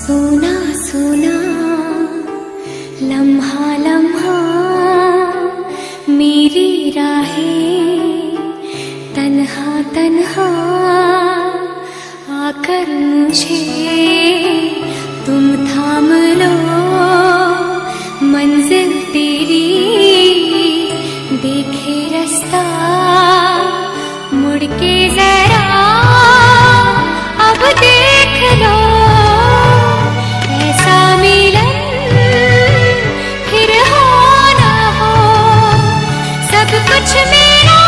सोना सोना लम्हा लम्हा मेरी राहें तन्हा तन्हा आकर मुझे तुम थाम लो। मंजिल तेरी देखे रास्ता मुड़ के जरा अब देख लो। ऐसा मिलन फिर हो ना हो, सब कुछ मेरा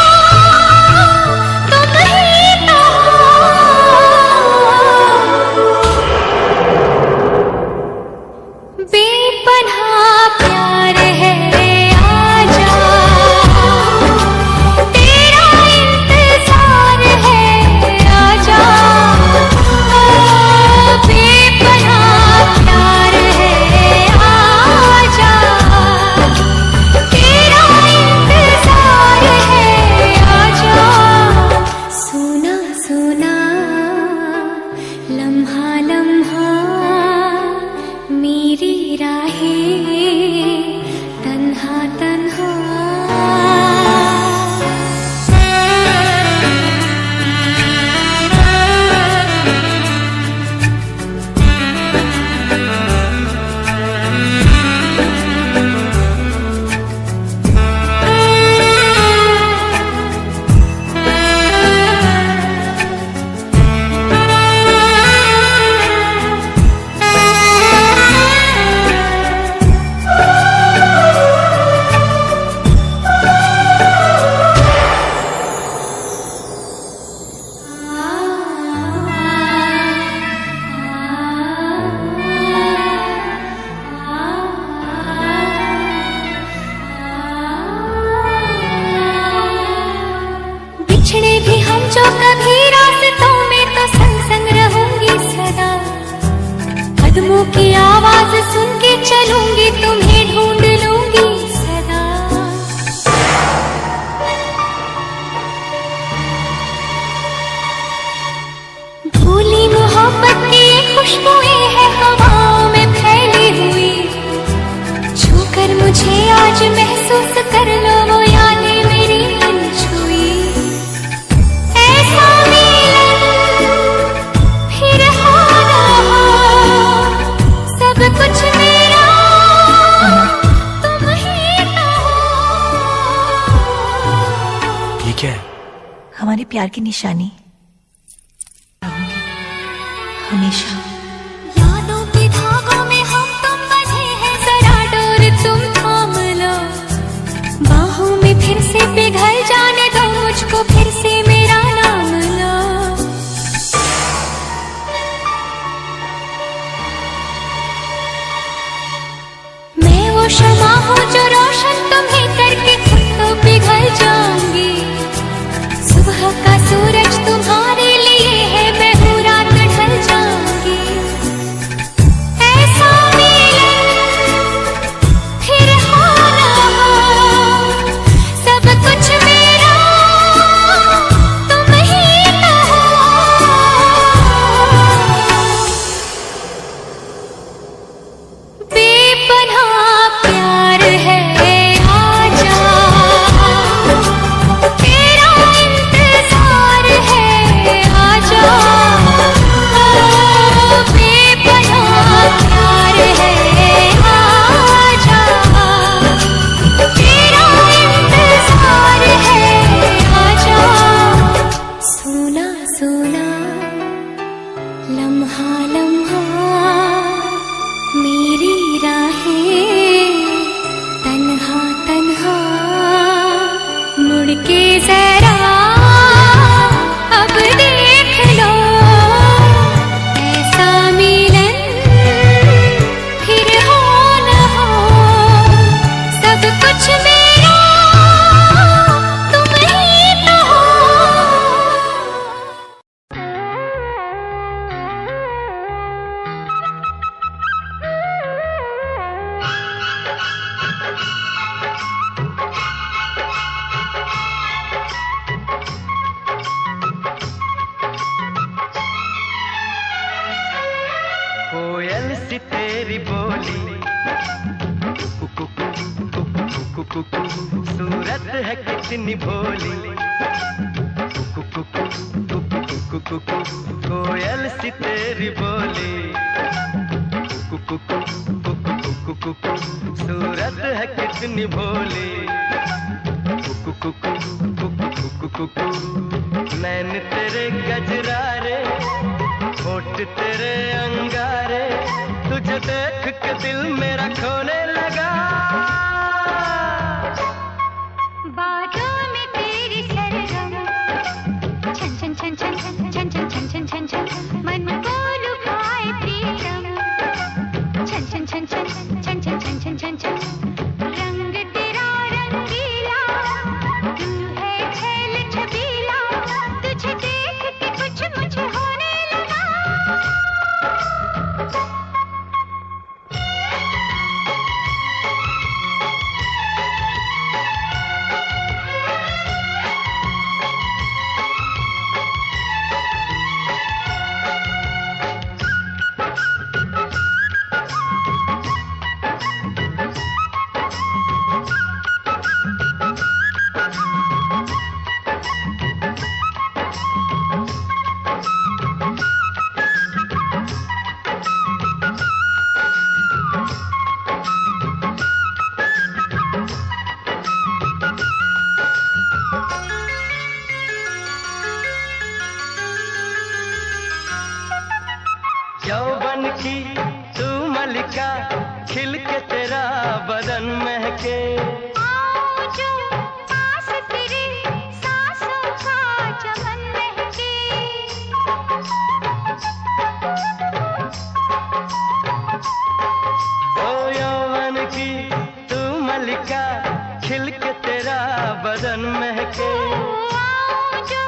तुम ही तो हो। बेपनाह प्यार है आजा, तेरा इंतजार है आजा। बेपनाह प्यार है आजा, तेरा इंतजार है आजा। सोना सोना लम्हा लम्हा मेरी राहें तन्हा तन्हा। बिछड़े भी हम जो कभी रास्तों में तो संग संग रहूंगी सदा। कदमों की आवाज सुन के चलूंगी, तुम्हें ढूंढ लूंगी सदा। भूली मोहब्बत की खुशबुएं है हवाओं में फैली हुई। छूकर मुझे आज महसूस कर लो वो यादें मेरी अनछुई। ऐसा मिलन फिर हो ना हो, सब कुछ मेरा तुम ही तो हो। ये क्या है? हमारे प्यार की निशानी रहूंगी हमेशा। यादों के धागों में हम तुम बंधे हैं, जरा डोर तुम थाम लो। बाहों में फिर से पिघल जाने दो मुझको, फिर से मेरा नाम लो। मैं वो शमा हूँ जो रोशन तुम्हें करके खुद तो पिघल जाऊंगी। सुबह का सूरज तुम्हारे लिए है, मैं हूँ रात ढल जाऊंगी। ऐसा मिलन फिर हो ना हो, सब कुछ मेरा तुम ही तो हो। बेपनाह प्यार है सूरत है कितनी भोली, कोयल सी तेरी बोली, सूरत है कितनी भोली, नैन तेरे गजरारे, होठ तेरे अंगारे, तुझे देख के दिल मेरा खोने लगा। बातों में तेरी सरगम, छन छन छन छन छन छन छन छन छन छन छन, मन को लुभाए प्रीतम, छन छन छन छन छन छन छन छन छन छन, रंग तेरा रंगीला, तू है छैल छबीला, तुझे देख के कुछ मुझे होने लगा। यौवन की तू मलिका, खिल के तेरा बदन महके, आओ जो पास तेरे सांसों का चमन महके, ओ यौवन की तू मलिका, खिल के तेरा बदन महके, आओ जो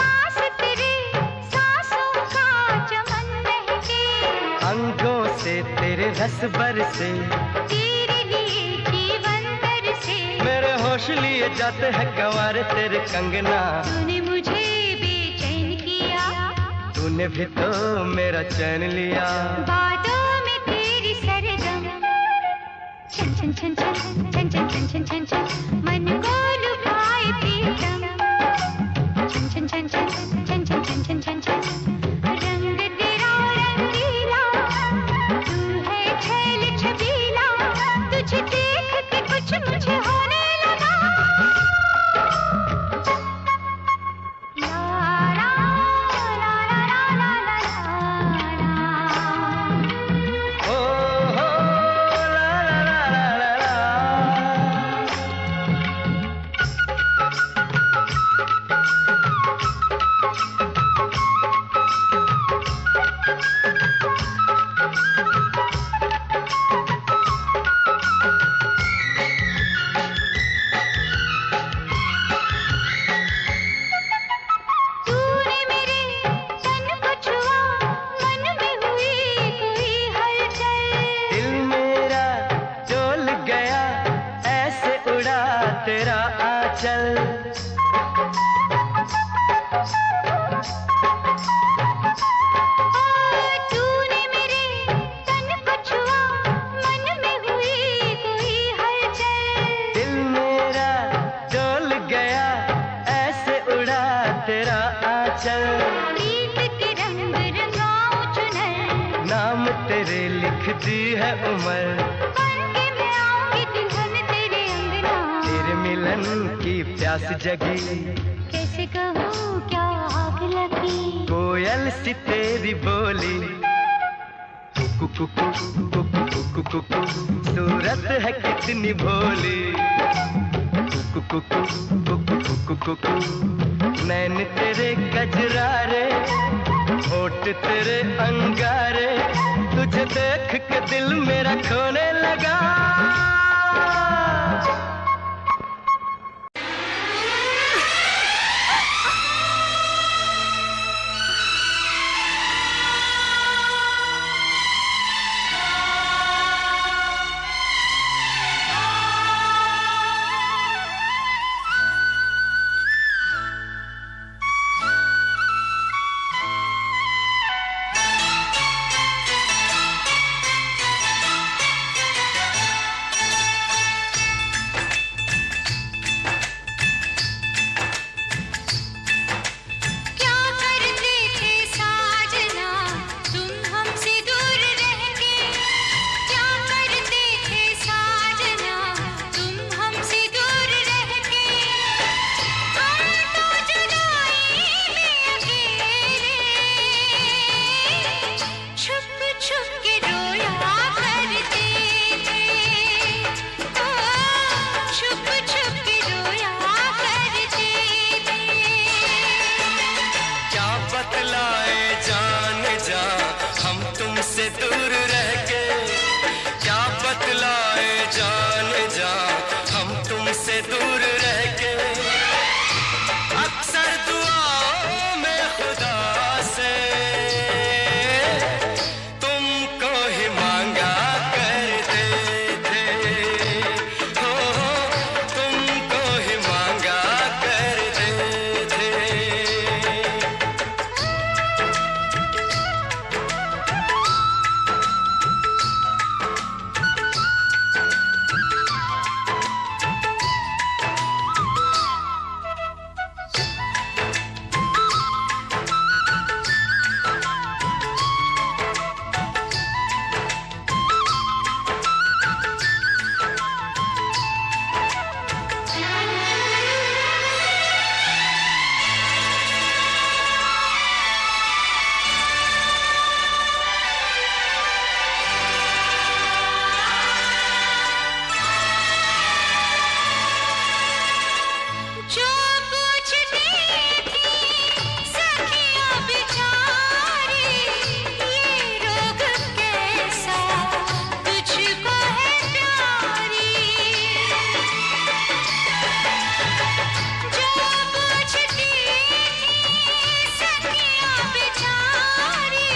पास तेरे सांसों का चमन महके, अंगों से तेरे रस बरसे, तेरे लिए जीवन बरसे, मेरे होश लिए जाते हैं गंवार तेरे कंगना, तूने मुझे बेचैन किया, तूने भी तो मेरा चैन लिया। बातों में तेरी सरगम, छन छन छन छन छन छन छन छन छन छन, मन को लुभाए प्रीतम, छन छन छन छन छन छन छन छन छन छन, रंग तेरा रंगीला, तू है छैल छबीला, तुझे देख के कुछ मुझे होने लगा। ला ला ला ला ला ला ला। ओ हो ला ला ला ला ला ला। तूने मेरे तन को छुआ, मन में हुई कोई हलचल, दिल मेरा डोल गया, ऐसे उड़ा तेरा आंचल, तूने मेरे तन को छुआ, मन में हुई कोई हलचल, दिल मेरा डोल गया, ऐसे उड़ा तेरा आंचल, प्रीत के रंग रंगाऊं चुनर, नाम तेरे लिख दी है उम्र, बन के मैं आऊंगी दुल्हन तेरे अंगना, तेरे मिलन की प्यास जगी, कैसे कहूँ क्या आग लगी, कोयल सी तेरी बोली, सूरत है कितनी भोली, नैन तेरे गजरारे, होठ तेरे अंगारे, तुझे देख के दिल मेरा खोने लगा। छुप छुप के रोया करते थे। क्या बतलाए जान जा हम तुमसे दूर रह के, क्या बतलाए जान जा हम तुमसे दूर रह के। अक्सर दुआओं में खुदा से तुमको ही मांगा करते थे, हो तुमको ही मांगा करते थे। जो पूछती थी सखियां बेचारी, ये रोग कैसा तुझको है प्यारी। जो पूछती थी सखियां बेचारी,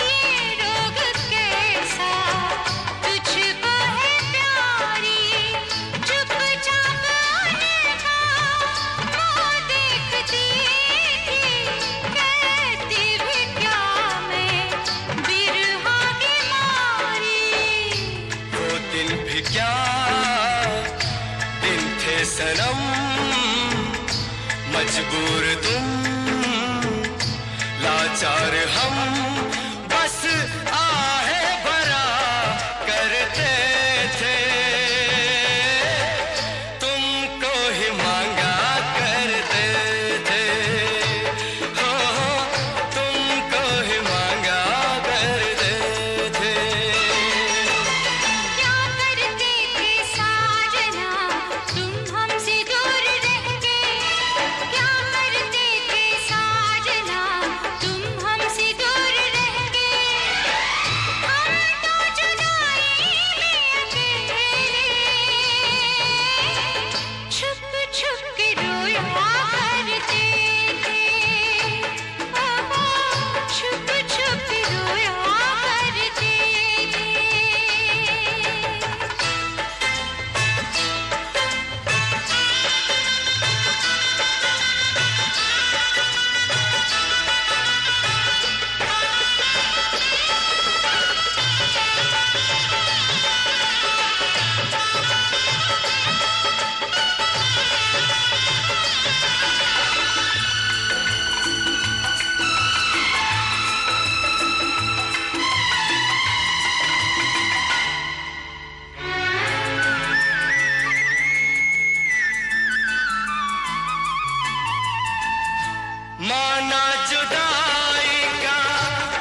ये रोग कैसा तुझको है प्यारी। चुपचाप अनका मुँह देखती थी, कहती भी क्या मैं बिरहा की मारी। वो दिन भी क्या दिन थे सनम, मजबूर तुम लाचार हम, बस आहे भरा करते थे। तुमको ही मांगा करते थे, हो तुमको ही मांगा करते थे। क्या करते थे साजना तुम हमसे दूर रह के, क्या करते थे साजना तुम हमसे दूर रह के। हम तो जुदाई में अकेले छुप छुप के रोया करते थे, छुप छुप के रोया करते थे। माना जुदाई का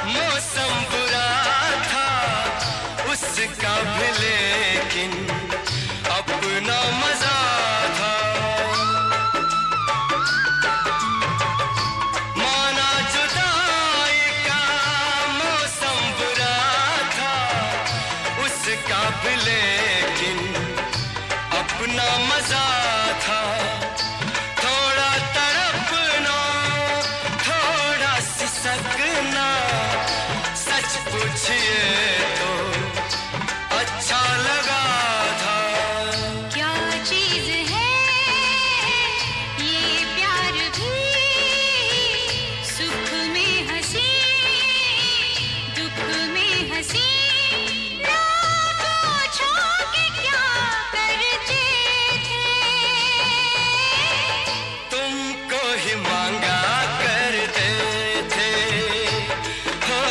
मौसम बुरा था उसका भी, लेकिन अपना मजा था। माना जुदाई का मौसम बुरा था उसका भी, लेकिन अपना मजा था। थोड़ा तड़पना थोड़ा सिसकना, सच पूछिए तो अच्छा लगा था। क्या चीज है ये प्यार भी, सुख में हंसी दुख में हंसी। ना पूछो कि क्या करते थे, तुमको ही मांगा करते थे, हो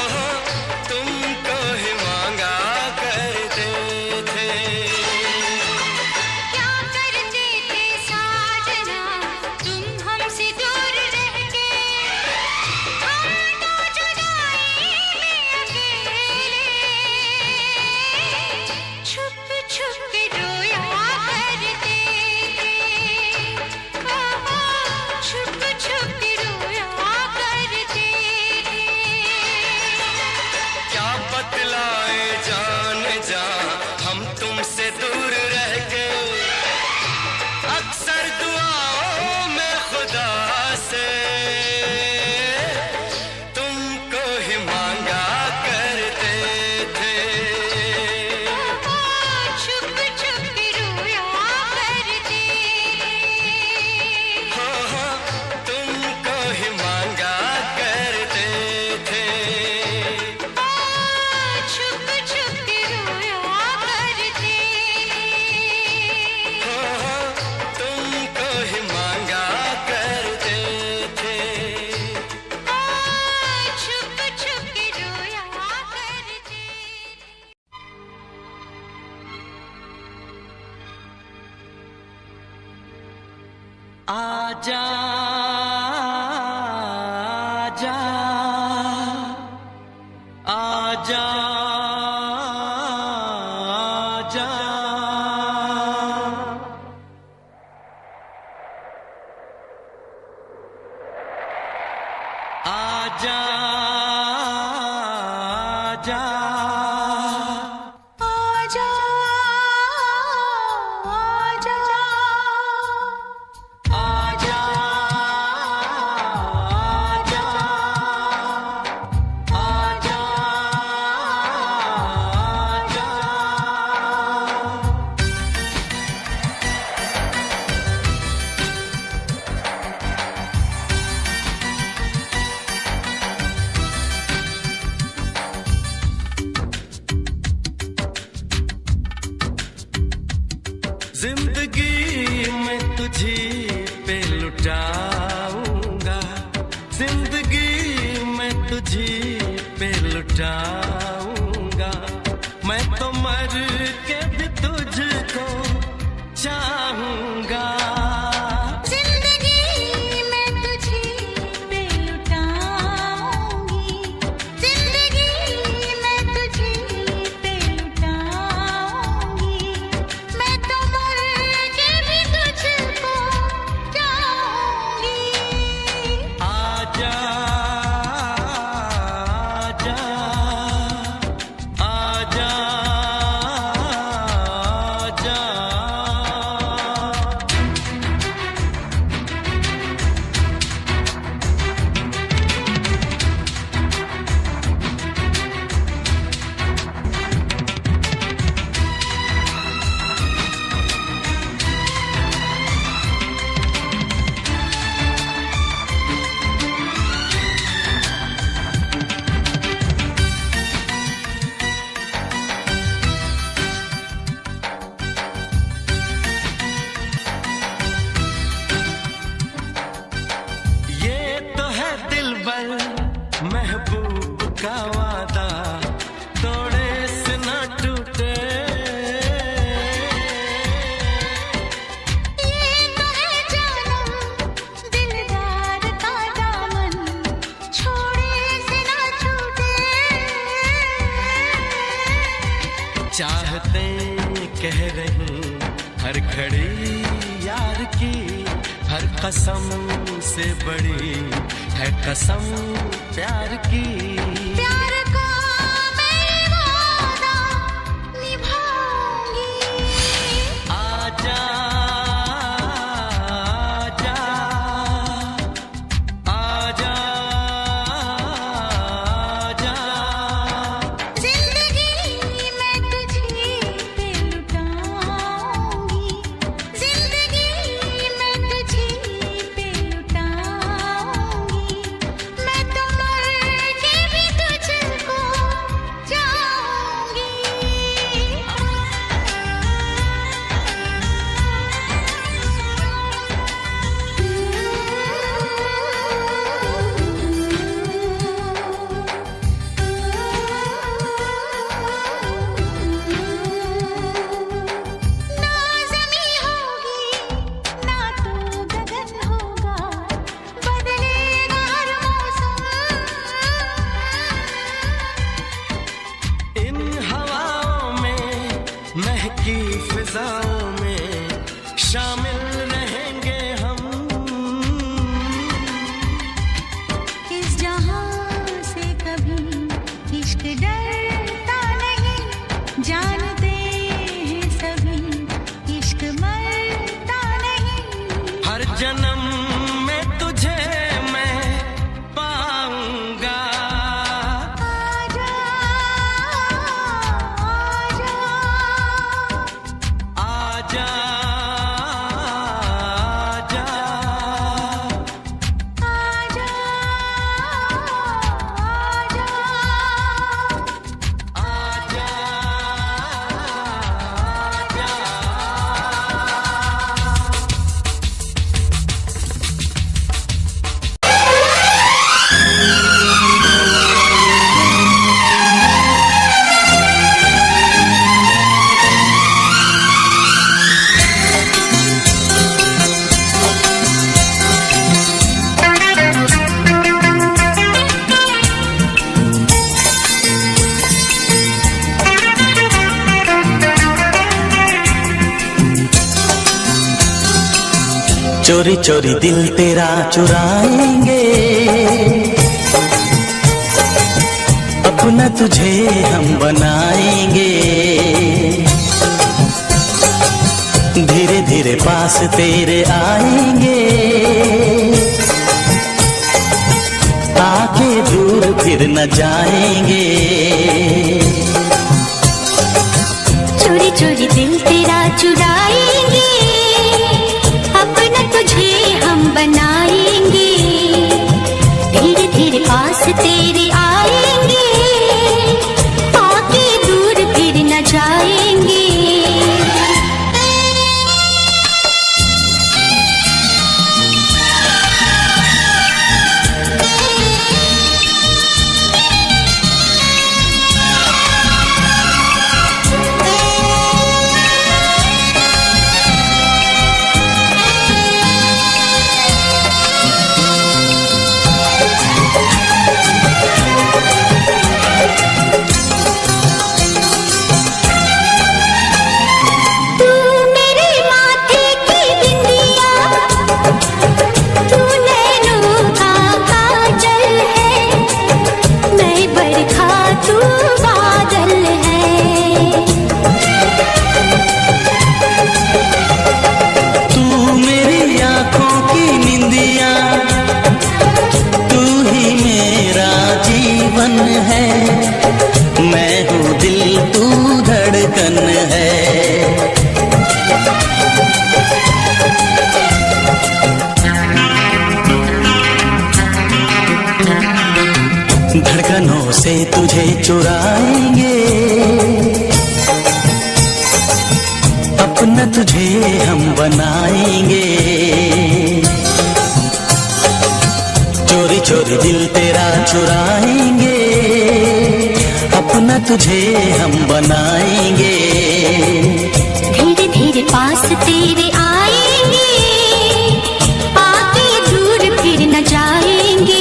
तुमको ही मांगा करते थे। क्या करते थे साजना तुम हमसे दूर रह के। हम तो जुदाई में अकेले छुप छुप के रोया करते आजा आजा आजा आजा आजा जिंदगी में तुझी पे लुटाऊंगा, जिंदगी में तुझी पे लुटाऊंगा, मैं तो मर के भी तुझको चाहूंगा। महबूब का वादा तोड़े से ना टूटे, ये तो है जानम दिलदार का दामन छोड़े से ना छूटे। चाहते कह रही हर घड़ी यार की, हर कसम से बड़ी है कसम प्यार की। प्यार का मैं वादा निभाऊंगी। आजा आजा आजा आजा, जिंदगी मैं तुझी पे लुटाऊंगी, जिंदगी मैं तुझी पे लुटाऊंगी, मैं तो मर के भी तुझको चाहूंगी। ना ज़मीं होगी ना तू गगन होगा, बदलेगा हर मौसम। इन हवाओं में महकी फिजाओं में शामिल रहेंगे हम। इस जहां से कभी इश्क डरता नहीं, जानते हैं सभी इश्क मरता नहीं। हर जन्म में तुझे मैं पाऊंगा। आजा आजा आजा आजा आजा आजा आजा आजा। चोरी चोरी दिल तेरा चुराएंगे, अपना तुझे हम बनाएंगे। धीरे धीरे पास तेरे आएंगे, आके दूर फिर न जाएंगे। चोरी चोरी दिल तेरा चुराएंगे, अपना तुझे हम बनाएंगे। धीरे धीरे पास तेरे आएंगे, आके दूर फिर न जाएंगे। धड़कनों से तुझे चुराएंगे, अपना तुझे हम बनाएंगे। चोरी चोरी दिल तेरा चुराएंगे, अपना तुझे हम बनाएंगे। धीरे धीरे पास तेरे आएंगे, आके दूर फिर न जाएंगे।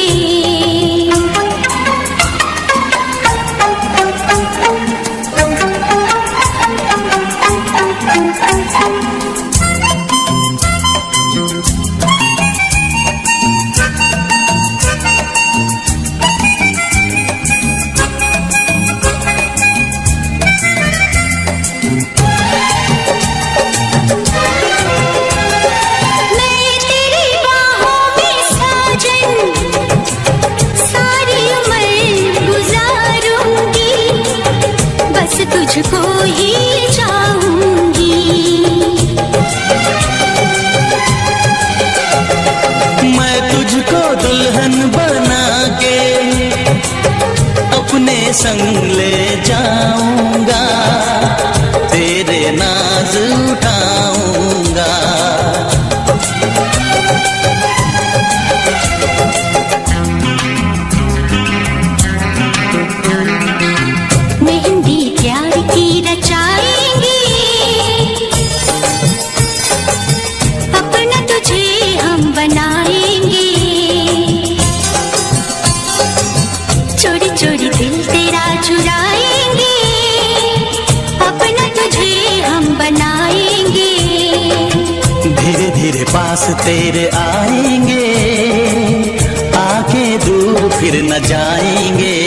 तुझको ही चाहूंगी, मैं तुझको दुल्हन बना के अपने संग ले जाऊंगा, तेरे नाज उठाऊंगा। पास तेरे आएंगे, आके दूर फिर न जाएंगे।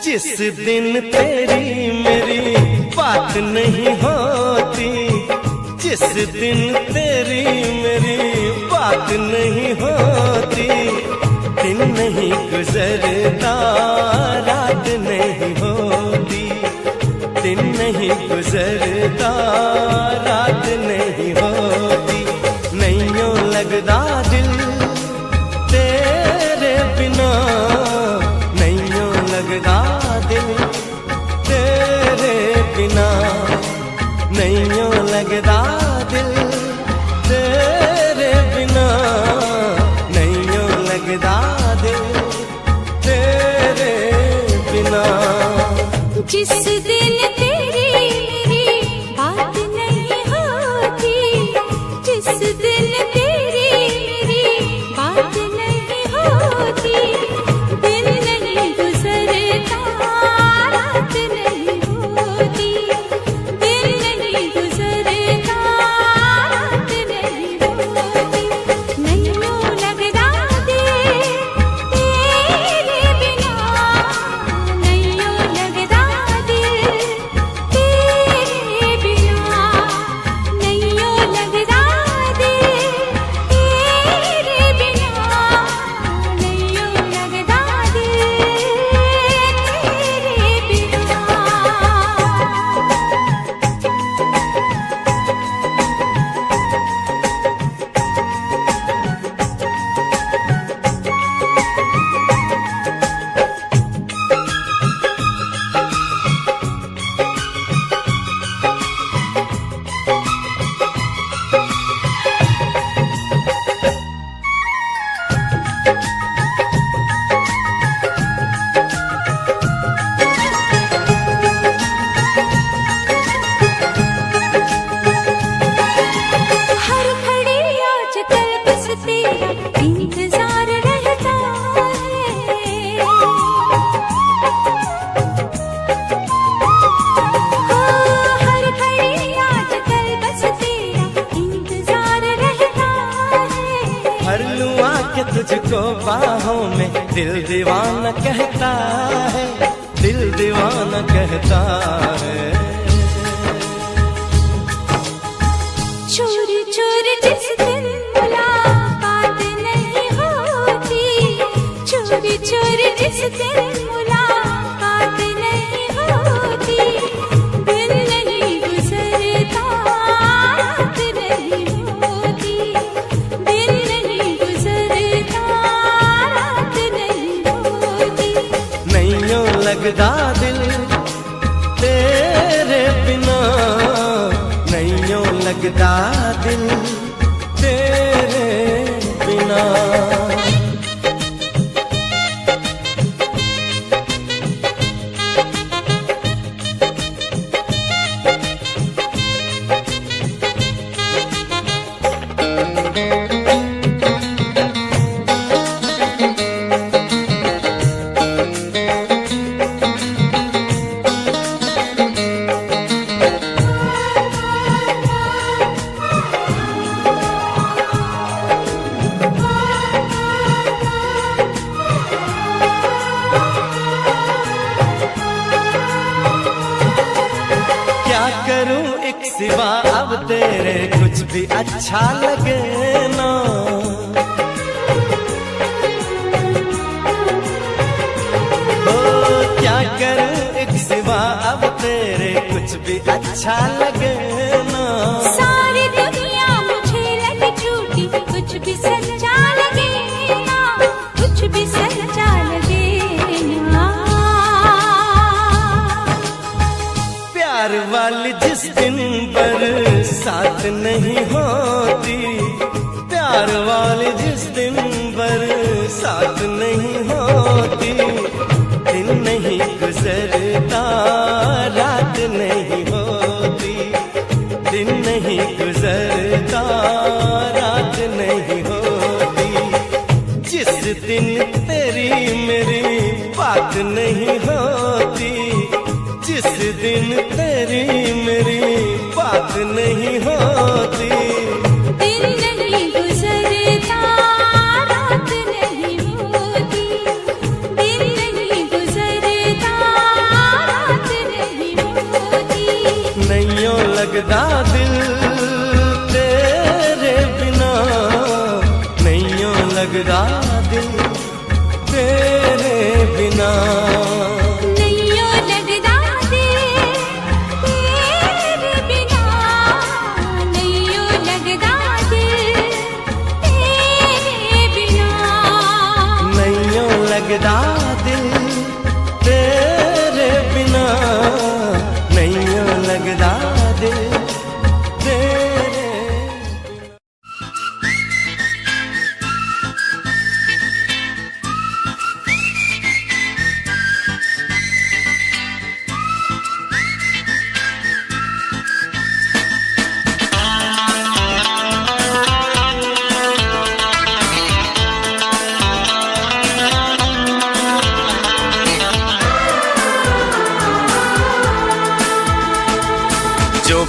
जिस दिन तेरी मेरी बात नहीं होती, जिस दिन तेरी मेरी बात नहीं होती, दिन नहीं गुजरता रात नहीं होती, दिन नहीं गुजरता, रात नहीं होती, नैयों लगदा दिल तेरे बिना, नैयों लगदा दिल तेरे बिना, नैयों लगदा दिल तेरे बिना, नैयों लगदा दिल तेरे बिना। जिस दिन तेरी मेरी बात नहीं होती, जिस दिन तेरी मेरी बात नहीं होती, दिन नहीं गुजरता, रात नहीं होती, दिन नहीं गुजरता, रात नहीं होती, नैयों लगदा दिल तेरे बिना, नैयों लगदा दिल तेरे बिना, नैयों लगदा दिल तेरे बिना, नैयों लगदा दिल हर घड़ी आजकल बस तेरा इंतजार रहता है, हर घड़ी आजकल बस तेरा इंतजार रहता है, हर लूं आके तुझको बाहों में, दिल दीवाना कहता है, दिल दीवाना कहता है। चोरी चोरी जिस दिन मुलाकात नहीं होती, चोरी चोरी जिस दिन मुलाकात नहीं होती, दिन नहीं गुजरता, रात नहीं होती, दिन नहीं गुजरता, रात नहीं होती, नैयों लगदा दिल तेरे बिना, नैयों लगदा दिल तेरे बिना। करूं एक सिवा अब तेरे कुछ भी अच्छा लगे ना, ओ क्या करूं एक सिवा अब तेरे कुछ भी अच्छा लगे ना, सारी दुनिया मुझे लगे झूठी, कुछ भी सच्चा लगे ना, कुछ भी सच्चा लगे ना, प्यार वाली जिस दिन बरसात नहीं होती, प्यार वाली जिस दिन बरसात नहीं होती, दिन नहीं गुजरता, रात नहीं होती, दिन नहीं गुजरता, रात नहीं होती, जिस दिन तेरी मेरी बात नहीं होती, जिस दिन तेरी मेरी बात नहीं होती, दिन नहीं गुजरता, रात नहीं होती, दिन नहीं गुजरता, रात नहीं होती, नैयों लगदा दिल तेरे बिना, नैयों लगदा दिल तेरे बिना, नैयों लगदा दिल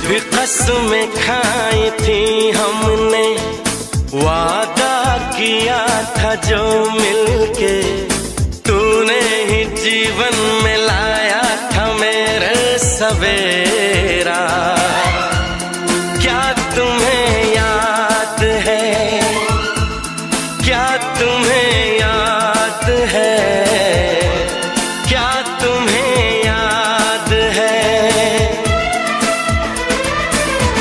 भी कसमें खाई थी हमने, वादा किया था जो मिलके, तूने ही जीवन में लाया था मेरे सवेरा। क्या तुम्हें याद है, क्या तुम्हें याद है, क्या तुम्हें याद है,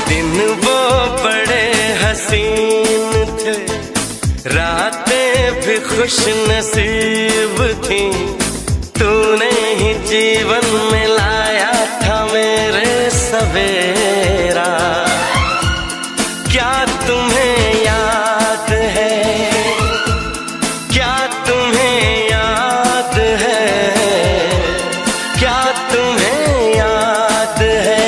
दिन वो बड़े हसीन थे, रातें भी खुश नसीब थी, तूने ही जीवन में लाया था मेरे सवेरा। क्या तुम्हें याद है, क्या तुम्हें याद है, क्या तुम्हें याद है।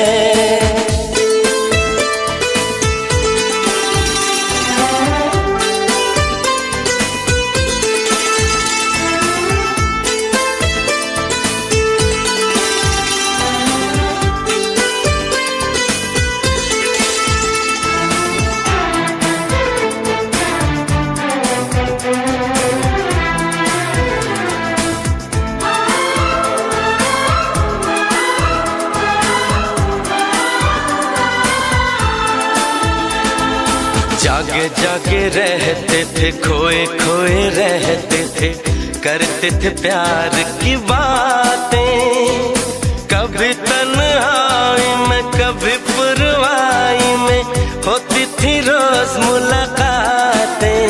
जागे जागे रहते थे, खोए खोए रहते थे, करते थे प्यार की बातें, कभी तन्हाई में कभी पुरवाई में होती थी रोज मुलाकातें।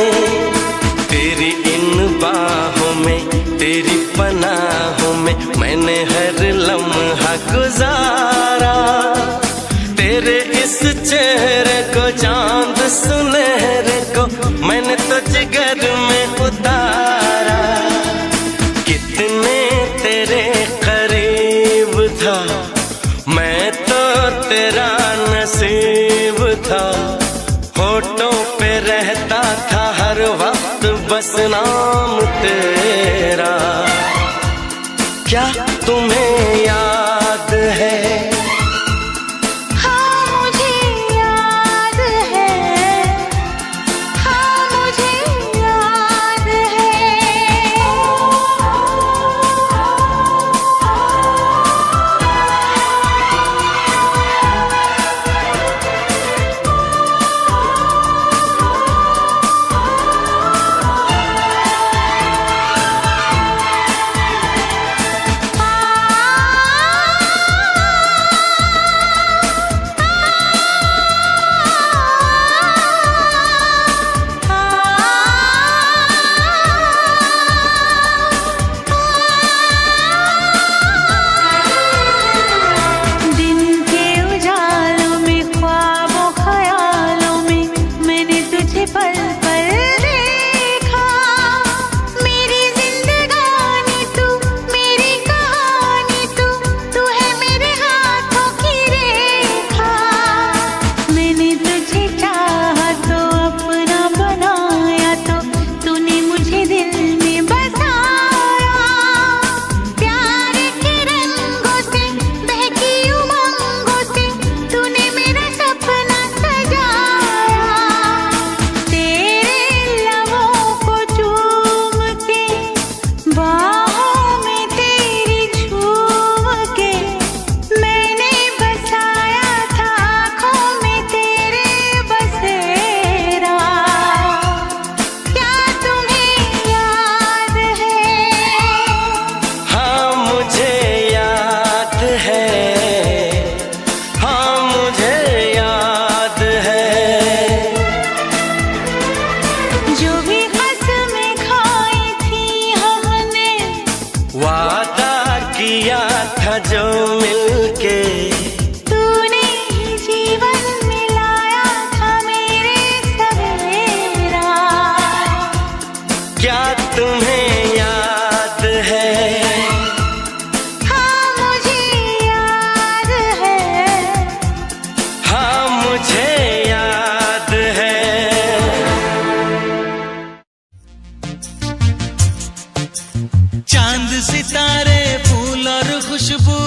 तेरी इन बाहों में, तेरी पनाहों में मैंने हर लम्हा गुजारा, तेरे इस चेहरे को, चांद सुनहरे को मैंने तो जिगर में उतारा। कितने तेरे करीब था, मैं तो तेरा नसीब था, होठों पे रहता था हर वक्त बस नाम तेरा। क्या तुम्हें याद है, जो मिलके तूने ही जीवन मिलाया था मेरे सवेरा। क्या तुम्हें याद है? हाँ मुझे याद है, हाँ मुझे याद है। चांद सितारे फूल और खुशबू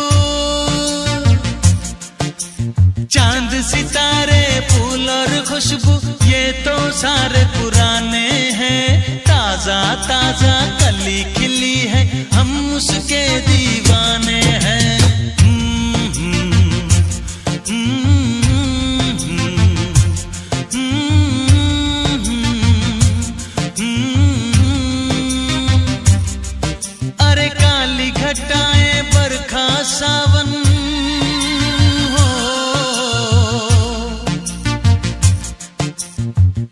सितारे फूल और खुशबू ये तो सारे पुराने हैं, ताजा ताजा कली खिली है, हम उसके दीवाने हैं। अरे काली घटाएं बरखा सावन हो,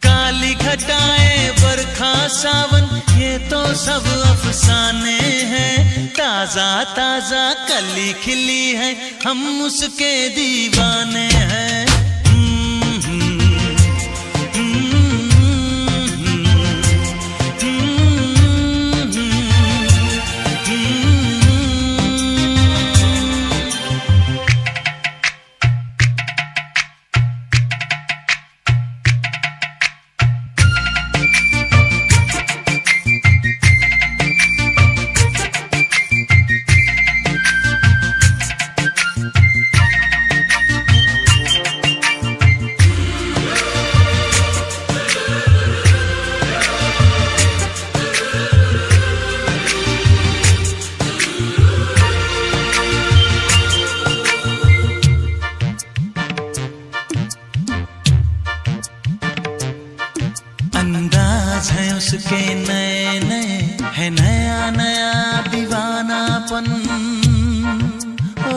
काली घटाएं बरखा सावन ये तो सब अफसाने हैं, ताजा ताजा कली खिली है, हम उसके दीवाने हैं। अंदाज है उसके नए नए, है नया नया दीवानापन हो,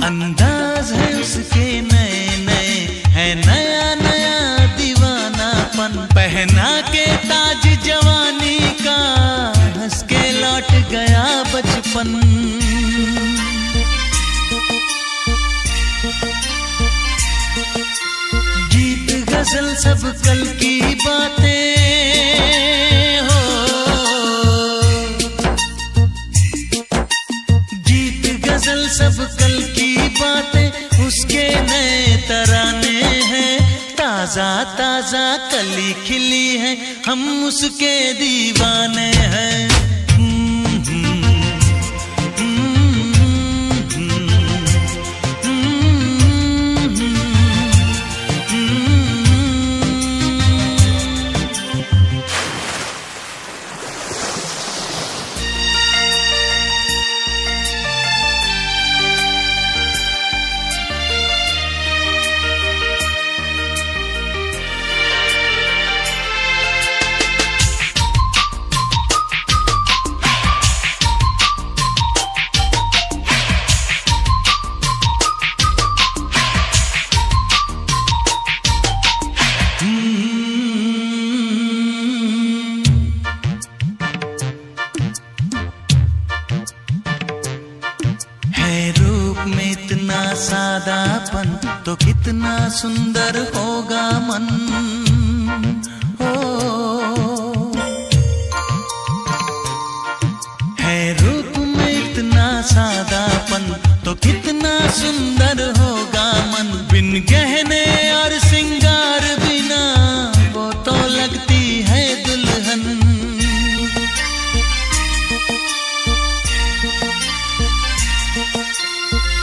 अंदाज है उसके नए नए, है नया नया दीवानापन, पहना के ताज जवानी का हंस के लौट गया बचपन। गीत गजल सब कल की बातें हो, गीत गजल सब कल की बातें उसके नए तराने हैं, ताजा ताजा कली खिली है, हम उसके दीवाने हैं। में इतना सादापन तो कितना सुंदर होगा मन हो, है रूप में इतना सादापन तो कितना सुंदर होगा मन, बिन गहने और सिंगार बिना वो तो लगती है दुल्हन।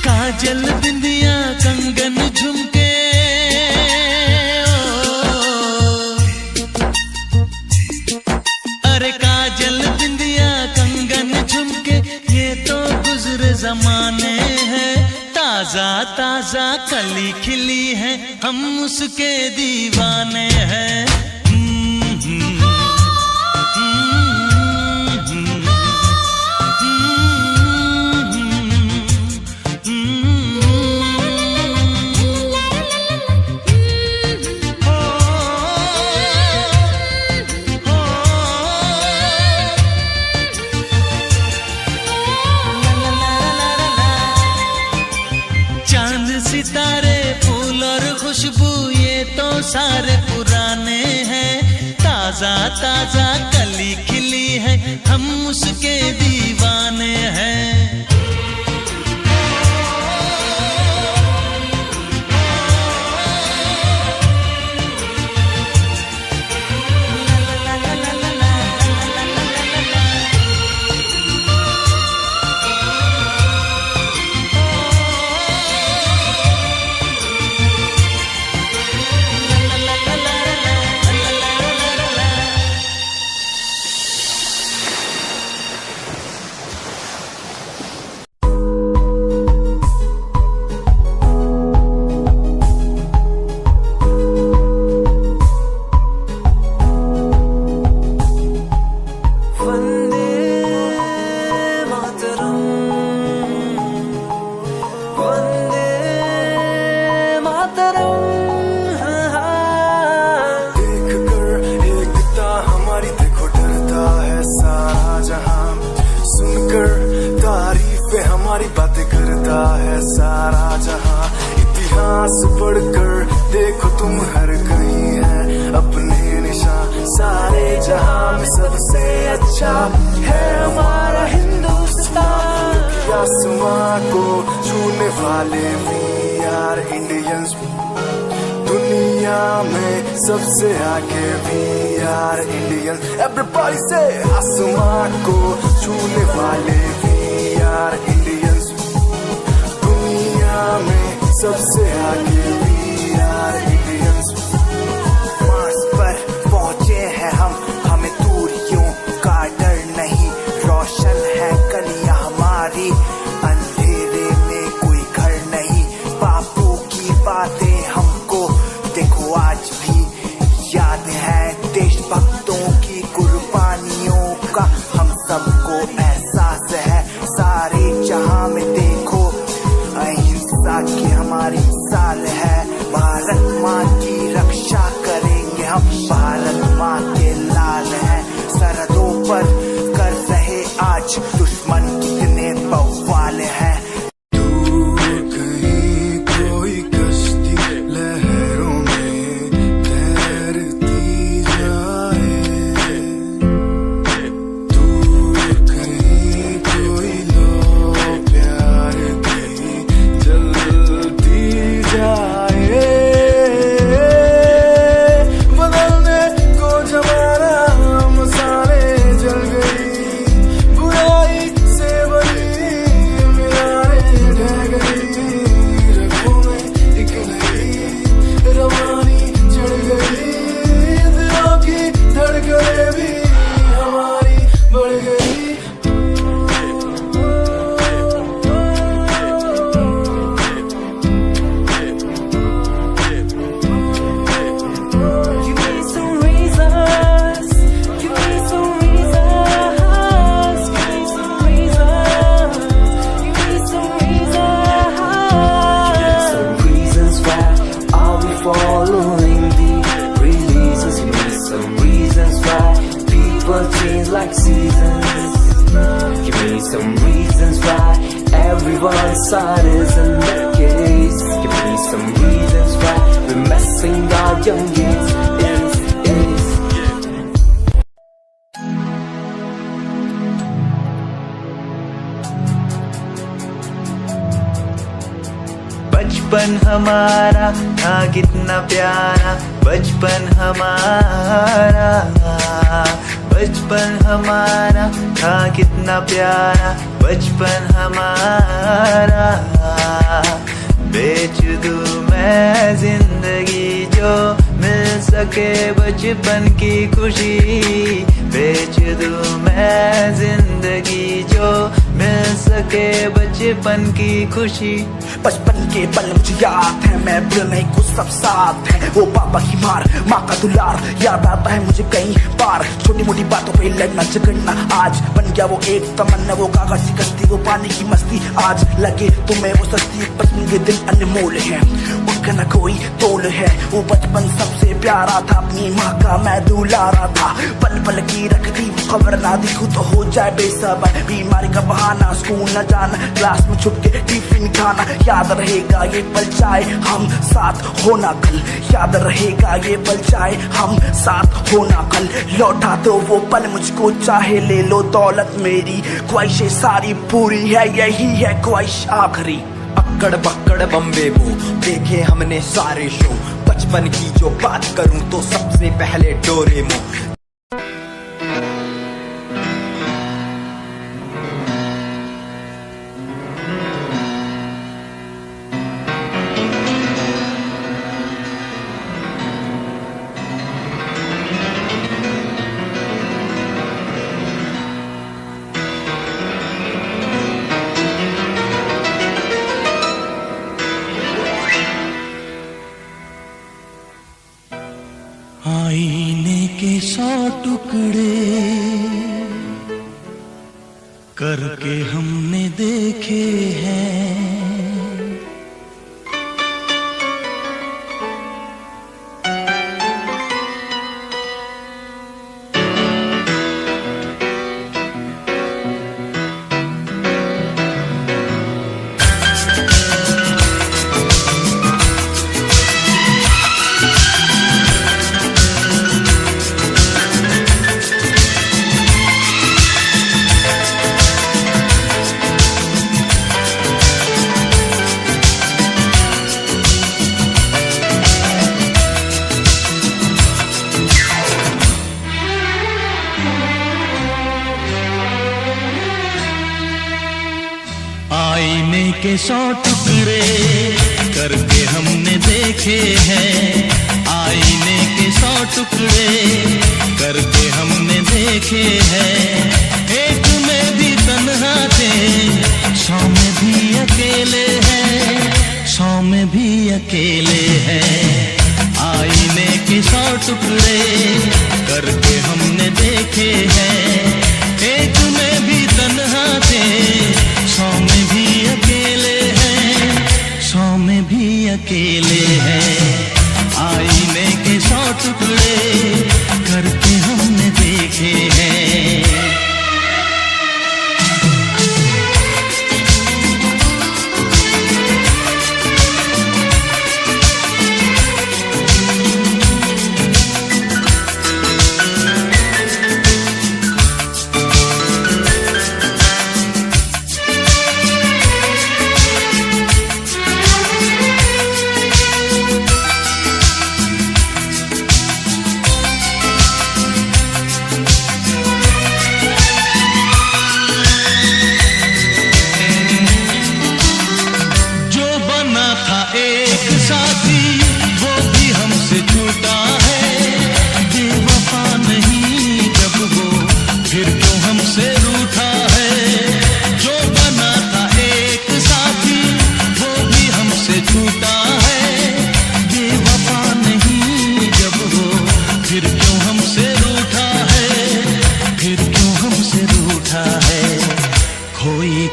काजल बिंदिया कंगन झुमके अरे काजल बिंदिया कंगन झुमके ये तो गुजरे जमाने हैं, ताजा ताजा कली खिली है, हम उसके दीवाने हैं। सितारे फूल और खुशबू ये तो सारे पुराने हैं, ताजा ताजा कली खिली है, हम उसके दीवाने हैं। अच्छा है हमारा हिंदुस्तान। आसमां को छूने वाले भी यार इंडियंस, दुनिया में सबसे आगे भी यार इंडियंस। एवरीबॉडी से आसमां को छूने वाले भी यार इंडियंस, दुनिया में सबसे आगे भी यार इंडियंस। मार्स पर पहुंचे हैं हम, हमें दूरियों का डर नहीं, रोशन है गलियां हमारी, अंधेरे में कोई घर नहीं। बापू की बातें हमको देखो आज भी याद है, देशभक्तों की कुर्बानियों का हम सबको एहसास है। सारे जहां में देखो अहिंसा की हमारी साल है, भारत माँ की रक्षा करेंगे हम, भारत माँ के लाल हैं। सरहदों पर कर रहे आज दुश्मन कितने बवाल हैं। Like seasons, give me some reasons why everyone's side is in the case. Give me some reasons why we're messing our young kids. बचपन हमारा था कितना प्यारा, बचपन हमारा, बचपन हमारा था कितना प्यारा, बचपन हमारा। बेच दूं मैं जिंदगी जो मिल सके बचपन की खुशी, बेच दूं मैं जिंदगी जो मिल सके बचपन की खुशी। बचपन के पल मुझे याद है, मैं भूल नहीं कुछ सब साथ है। वो पापा की मार, माँ का दुलार याद आता है मुझे कई बार। छोटी मोटी बातों पे लड़ना झगड़ना आज बन गया वो एक तमन्ना, वो कागज की कश्ती, वो पानी की मस्ती। आज लगे तुम्हें वो सस्ती, बचपन के दिन अनमोल है, उनका न कोई तोल है। वो बचपन सबसे प्यारा था, अपनी माँ का मैं दुलारा था। पल पल की रखती खबर ना दिखूं तो हो जाए बेसबर, बीमारी का बहाना, स्कूल न जाना, क्लास में छुप के टिफिन खाना। याद रहेगा ये पल चाहे हम साथ होना कल, याद रहेगा ये पल चाहे हम साथ होना कल। लौटा दो वो पल मुझको, चाहे ले लो दौलत मेरी, ख्वाहिशें सारी पूरी है, यही है ख्वाहिश आखिरी। अक्कड़ बक्कड़ बम्बे वो देखे हमने सारे शो, बचपन की जो बात करूं तो सबसे पहले डोरेमोन। आईने के 100 टुकड़े करके हमने देखे हैं, आईने के 100 टुकड़े करके हमने देखे हैं, आईने के 100 टुकड़े करके हमने देखे हैं। एक में भी तन्हा थे, 100 में भी अकेले हैं, 100 में भी अकेले हैं। आईने के 100 टुकड़े करके हमने देखे हैं, एक में भी तन्हा थे, 100 में भी अकेले हैं, 100 में भी अकेले हैं। आईने के 100 टुकड़े करके हमने देखे हैं।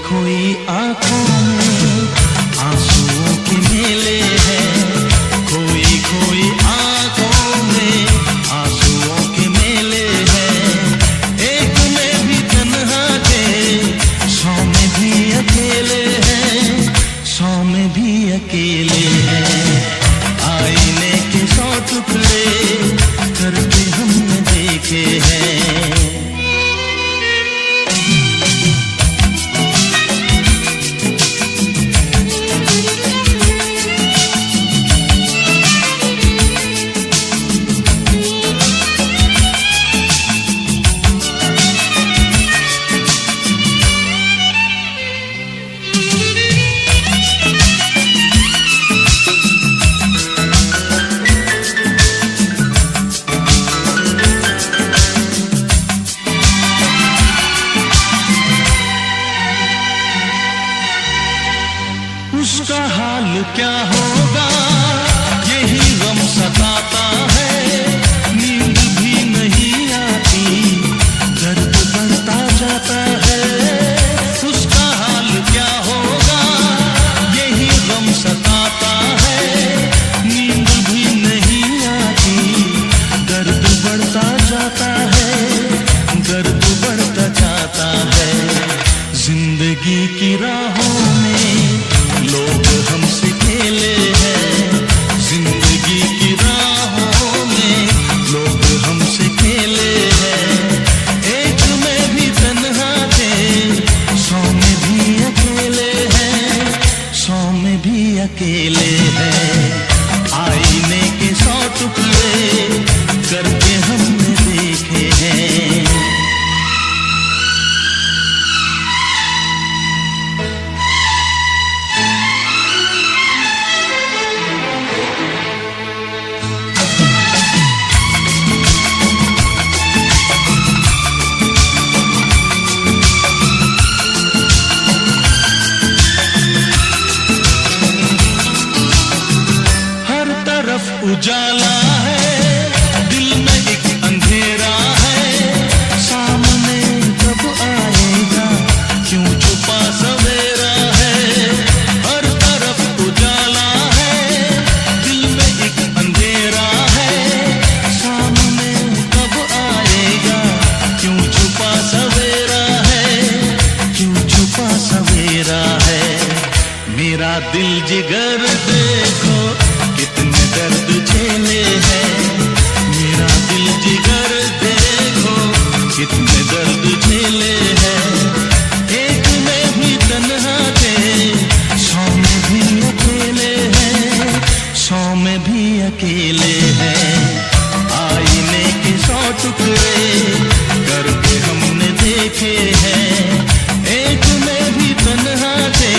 खोई आंखों में आंसुओं के मेले हैं, खोई खोई आंखों में आंसुओं के मेले हैं। एक में भी तन्हा थे, 100 में भी अकेले हैं, 100 में भी अकेले हैं। आईने के 100 टुकड़े करके हमने देखे हैं। उसका हाल क्या होगा यही गम सताता है, नींद भी नहीं आती, दर्द बढ़ता जाता है। उसका हाल क्या होगा यही गम सताता है, नींद भी नहीं आती, दर्द बढ़ता जाता है, दर्द बढ़ता जाता है। जिंदगी की राहों में लोग हमसे खेले हैं, जिंदगी की राहों में लोग हमसे खेले हैं। एक में भी तन्हा थे, 100 में भी अकेले हैं, 100 में भी अकेले हैं। आईने के 100 टुकड़े करके हमने देखे हैं। उजाला है, दिल में एक अंधेरा है, सामने कब आएगा, क्यों छुपा सवेरा है। हर तरफ उजाला है, दिल में एक अंधेरा है, सामने कब आएगा, क्यों छुपा सवेरा है, क्यों छुपा सवेरा है। मेरा दिल जिगर देखो कितने दर्द झेले हैं, मेरा दिल जिगर देखो कितने दर्द झेले हैं। एक में भी तन्हा थे, 100 में भी अकेले हैं, 100 में भी अकेले हैं। आईने के 100 टुकड़े करके हमने देखे हैं, एक में भी तन्हा थे,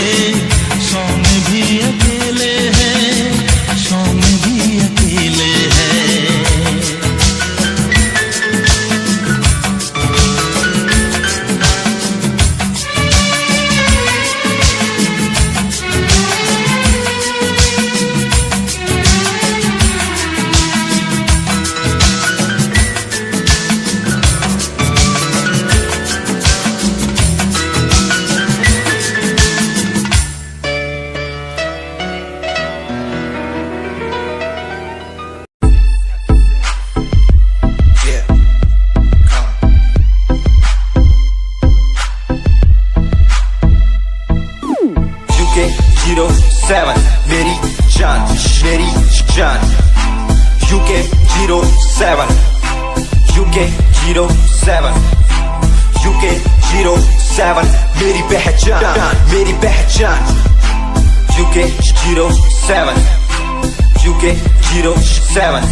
07 मेरी जान UK 07 UK 07 UK 07 मेरी पहचान UK 07 UK 07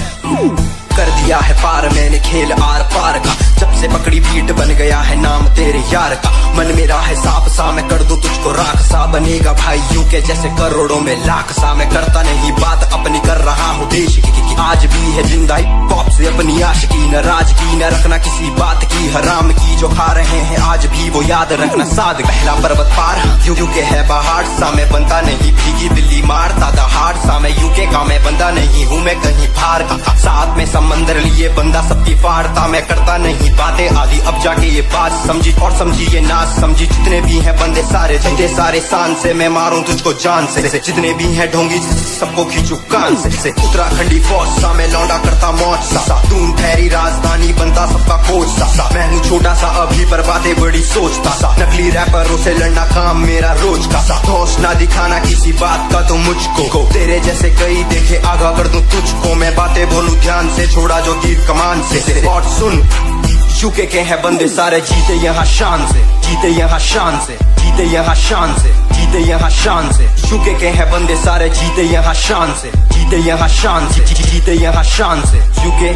कर दिया है पार मैंने खेल आर पार का, जब से पकड़ी बीट बन गया है नाम तेरे यार का। मन मेरा है सांप सा मैं कर दूं तुझको राख सा, बनेगा भाई यूके जैसे करोड़ों में लाख सा। मैं करता नहीं बात अपनी कर रहा हूँ देश की, आज भी है जिंदा हिप हॉप से अपनी आशिकी, न राज की न रखना किसी बात की, हराम की जो खा रहे हैं आज भी वो याद रखना साद। पहला पर्वत पार यूके है पहाड़ सा, मैं बनता नहीं भीगी दिल्ली मारता दहाड़ सा। मैं यूके का मैं बंदा नहीं हूँ मैं कहीं बाहर का, साथ में समंदर लिए बंदा सबकी फाड़ता। मैं करता नहीं बातें आदि अब जाके ये बात समझी, और समझी ये नाच समझी। जितने भी हैं बंदे सारे जितने सारे शान से मैं मारूं तुझको जान से, जितने भी हैं ढोंगी सबको खींचू कान से। उत्तराखंडी फौज सा मैं लौंडा करता मौज सा, दून ठहरी राजधानी बनता सबका कोच सा। मैं हूँ छोटा सा अभी पर बातें बड़ी सोचता सा, नकली रैपरों से लड़ना काम मेरा रोज का सा। होश ना दिखाना किसी बात का तो मुझको, तेरे जैसे कई देखे आगा कर दूं तुझको। मैं बातें बोलूं ध्यान से छोड़ा जो तीर कमान से, और सुन यूके के हैं बंदे सारे जीते यहाँ शान से, जीते यहाँ शान से, जीते यहाँ शान से, जीते यहाँ शान से। यूके के हैं बंदे सारे जीते यहाँ शान से, जीते यहाँ शान से, जीते यहाँ शान से। यूके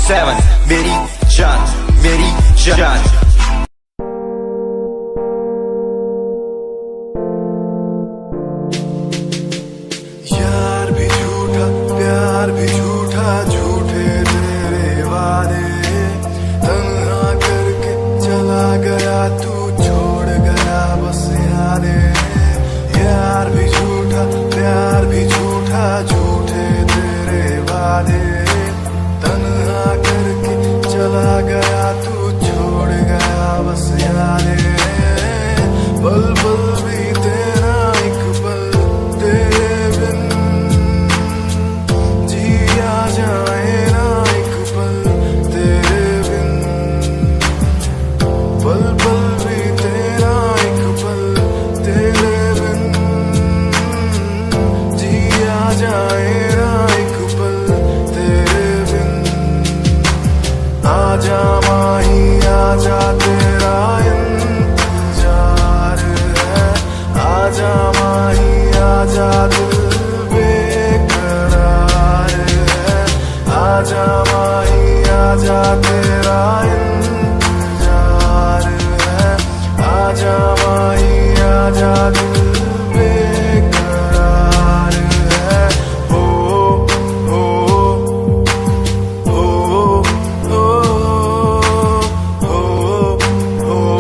07 मेरी जान यार भी झूठा प्यार भी झूठा, झूठे तेरे वादे तन्हा करके चला गया तू, छोड़ गया बस यादें। यार भी झूठा प्यार भी झूठा, झूठे तेरे वादे तन्हा करके चला गया तू, छोड़ गया बस यादें। पल पल भी तेरा एक पल तेरे बिन जिया जाए ना एक पल तेरे बिन। पल पल भी तेरा एक पल तेरे बिन जिया जाए ना एक पल तेरे बिन। आजा माही आजा तेरा इंतजार है, आजा माही आजा दिल बेकरार है। आजा माही आजा तेरा इंतजार है, आजा माही आजा दिल बेकरार है। हो हो हो हो हो।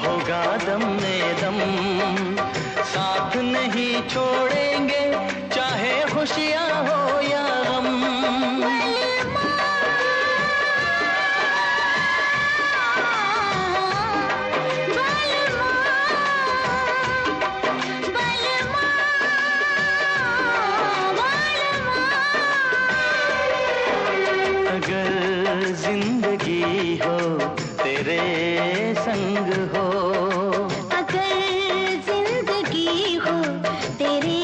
होगा दम में दम, साथ नहीं छोड़ेंगे चाहे खुशियाँ हो या गम। अगर जिंदगी हो तेरे संग हो, अगर जिंदगी हो तेरे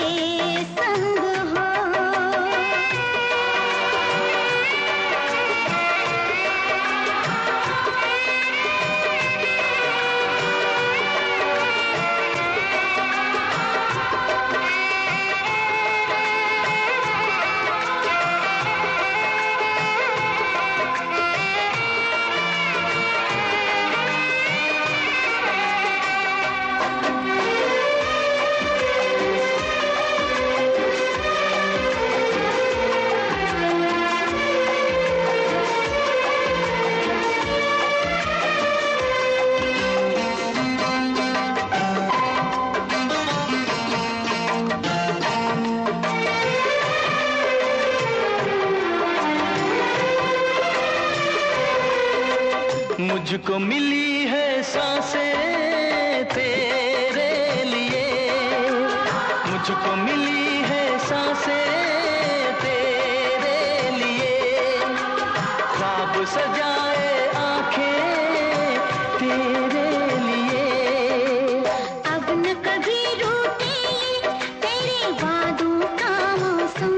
संग हो, मुझको मिली है सांसें तेरे लिए, मुझको मिली है सांसें तेरे लिए, ख्वाब सजाए आंखें तेरे लिए। अब न कभी रूठे तेरे वादों का मौसम,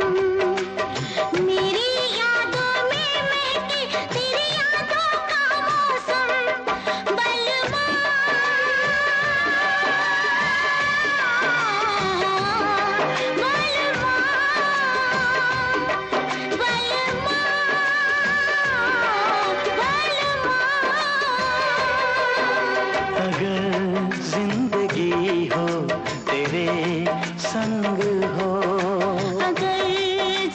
मेरी यादों में महके तेरी यादों का मौसम। बलवा अगर जिंदगी हो तेरे संग हो, अगर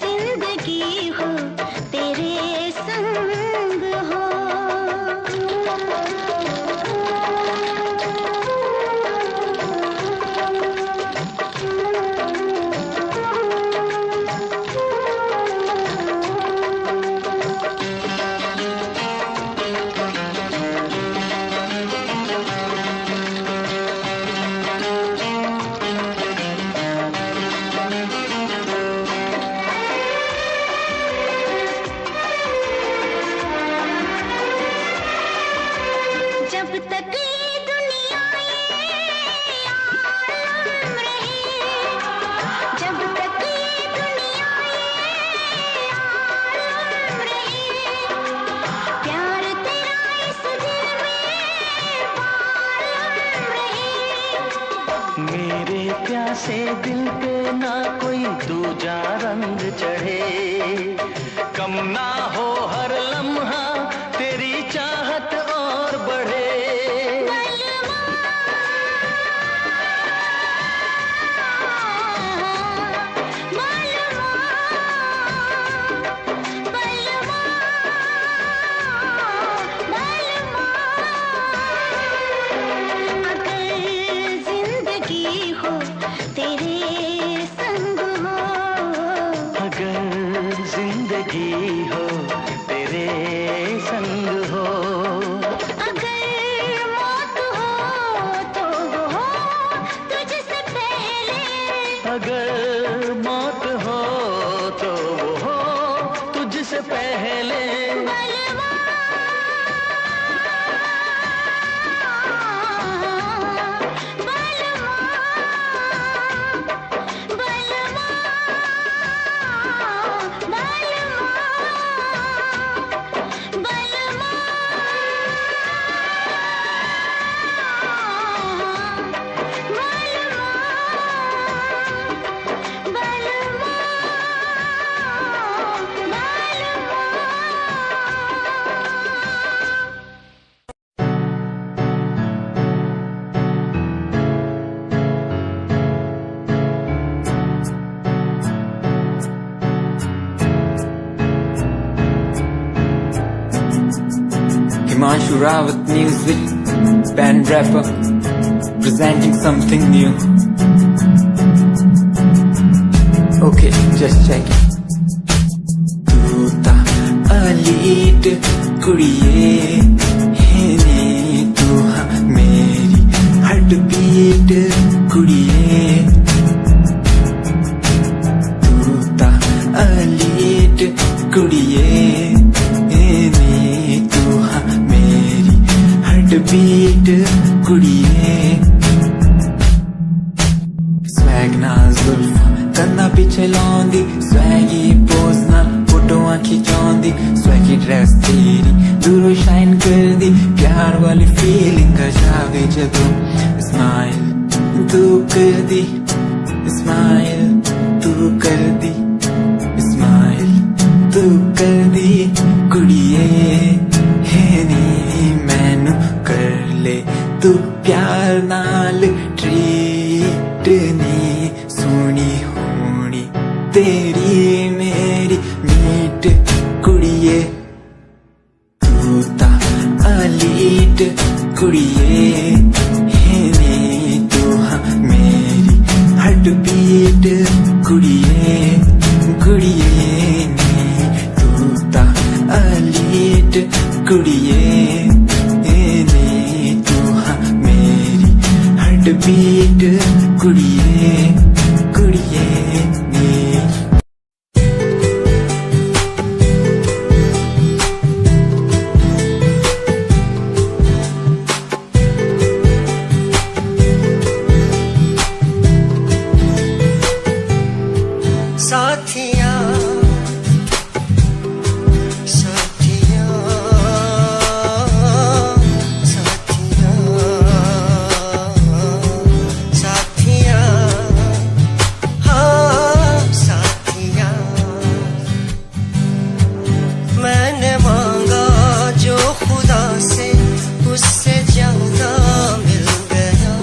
जिंदगी हो तेरे संग हो। जब तक ये दुनिया ये आलम रहे, जब तक ये दुनिया ये आलम रहे, प्यार तेरा इस दिल में बालम रहे। मेरे प्यासे दिल पे ना कोई दूजा रंग चढ़े, कम ना हो हर लम्हा तेरी चाहत और बढ़े। अगर जिंदगी हो तेरे संग हो, अगर जिंदगी हो तेरे संग हो, अगर मौत हो तो वो हो तुझसे पहले। अगर मौत हो तो वो हो तुझसे पहले। बलवा Himanshu Rawat Music. band rapper, presenting something new. Okay, just check it. तू ता अलीट कुड़िए है नी, तू हाँ मेरी हार्ट बीट कुड़िए। तू ता अलीट कुड़िए है नी, तू हाँ मेरी हार्ट बीट कुड़िए। स्वैग नाल जुल्फा कन्ना पिछे लाउंदी, स्वैगी पोज नाल फोटोआं खिचाउंदी। स्वैगी ड्रेस तेरी दूरों शाइन कर दी, प्यार वाली फीलिंग आ जावे जदों। स्माइल तू कर दी, स्माइल तू कर दी, स्माइल तू कर दी कुड़िए है नी। मैनू कर ले तू प्यार नाल ट्रीट नी, सोनी होनी तेरी मेरी मीट कुड़िए। तू ता अलीट कुड़िए है नी, तू हाँ मेरी हार्ट बीट कुड़िए कुड़िए नी। तू ता अलीट कुड़िए है नी, तू हाँ मेरी हार्ट बीट कुड़िए कुड़िए नी। साथिया साथिया साथिया साथिया हाँ साथिया। मैंने मांगा जो खुदा से उससे ज्यादा मिल गया।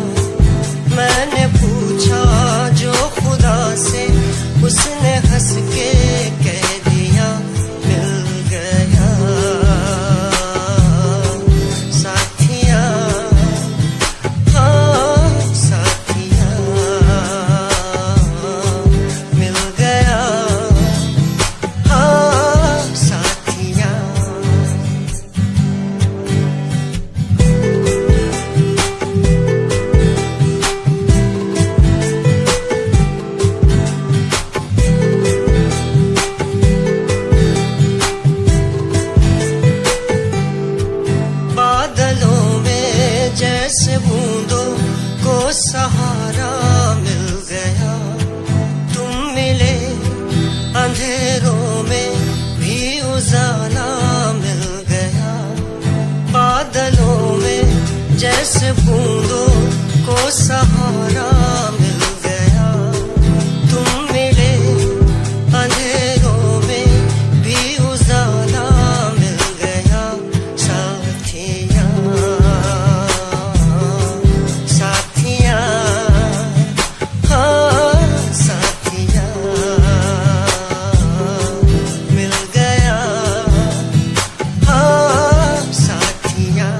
मैंने पूछा जो खुदा से उसने हंस के कह दिया मिल गया। साथिया हाँ साथिया मिल गया। हाँ साथिया बादलों में जैसे बूंदों को सहारा मिल गया। तुम मिले अंधेरों में भी उजाला मिल गया। बादलों में जैसे बूंदों को सहारा मिल गया। तुम मिले अंधेरों में भी उजाला मिल गया। साथिया साथिया हाँ साथिया मिल गया। हाँ साथिया।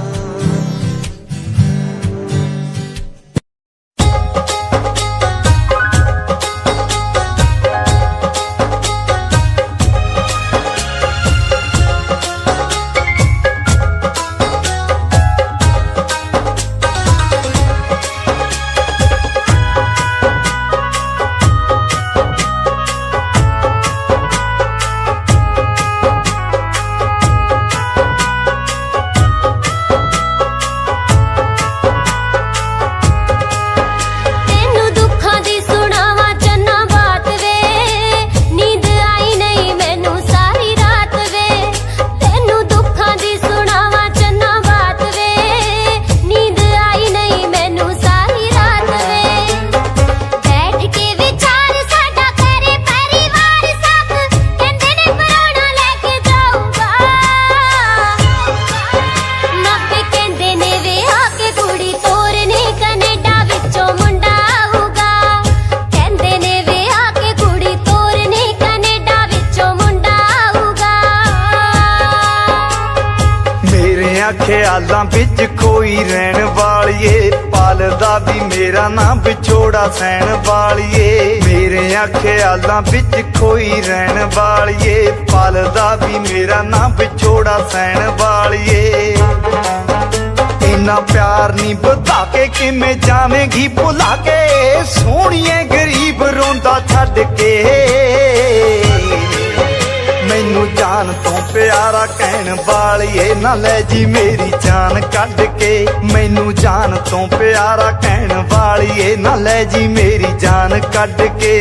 ख्यालां विच खोई रहन वालिए, पालदा भी मेरा नाम विछोड़ा सहन वालिए। मेरे ख्यालां विच खोई रहन वालिए, पालदा भी मेरा नाम विछोड़ा सहन वालिए। इन्ना प्यार नी बता के किमें जावेंगी भुला के, सोहणिए गरीब रोंदा छड्ड के। मैनू जान तो प्यारा कहन वालिए, ना ले जी मेरी जान कढ के। मैनू जान तो प्यारा कहन वालिए, ना ले जी मेरी जान कढ के।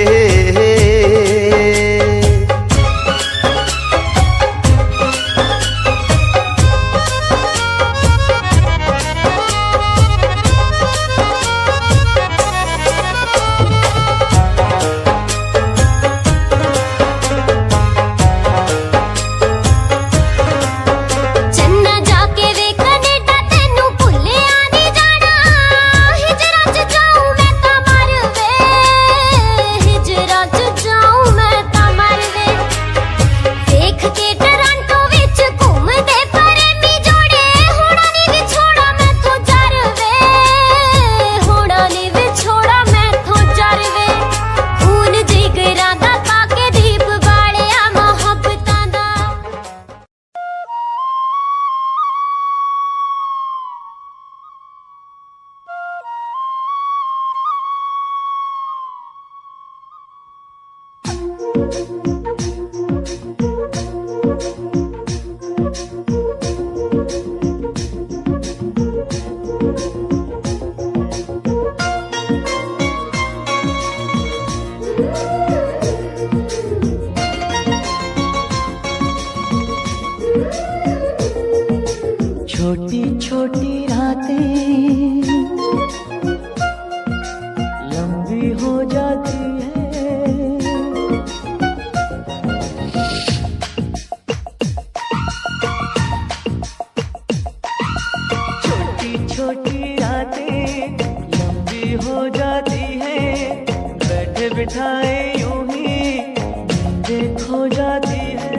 छोटी छोटी रातें लंबी हो जाती है, छोटी छोटी रातें लंबी हो जाती है। बैठे बिठाए यूं ही नींदें खो जाती है।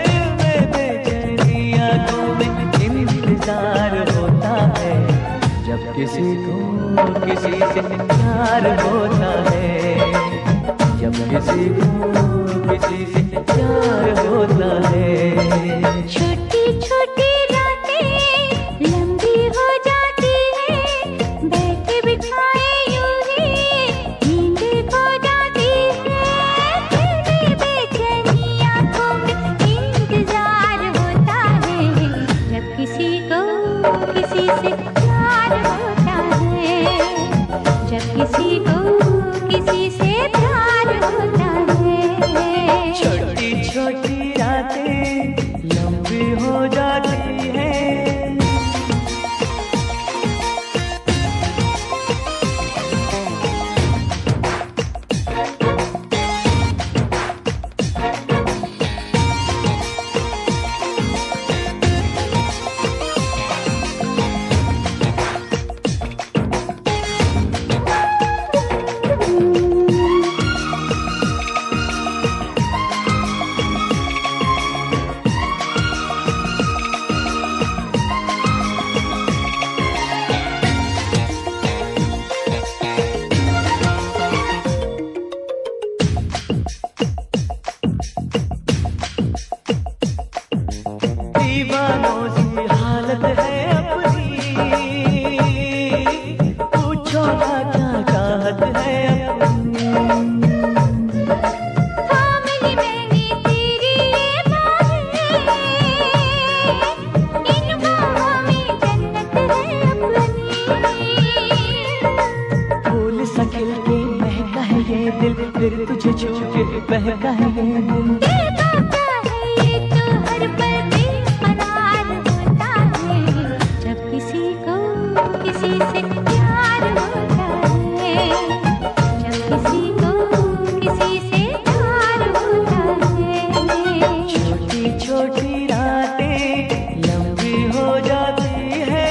दिल में बेचैनी आंखों में इंतजार होता है, जब किसी को किसी से प्यार होता है, जब किसी को किसी से प्यार होता है। छोटी छोटी रातें लंबी हो जाती है, बैठे बिठाए यूं ही नींद खो जाती है। दिल में बेचैनी आंखों में इंतजार होता है, जब किसी को किसी से प्यार होता है, जब किसी को किसी से प्यार होता है। छोटी छोटी रातें लंबी हो जाती है। दीवानों सी हालत है अपनी, पूछो ना क्या चाहत है अपनी। थामली मैंने तेरी ये बाहें, इन बाहों में जन्नत है अपनी। फूल सा खिल के महका है ये दिल, फिर तुझे छू के बहका है ये दिल। ये बात है ये तो हर पल बेकरार होता है, जब किसी को किसी से प्यार होता है, जब किसी को किसी से प्यार होता है। छोटी छोटी रातें लंबी हो जाती है।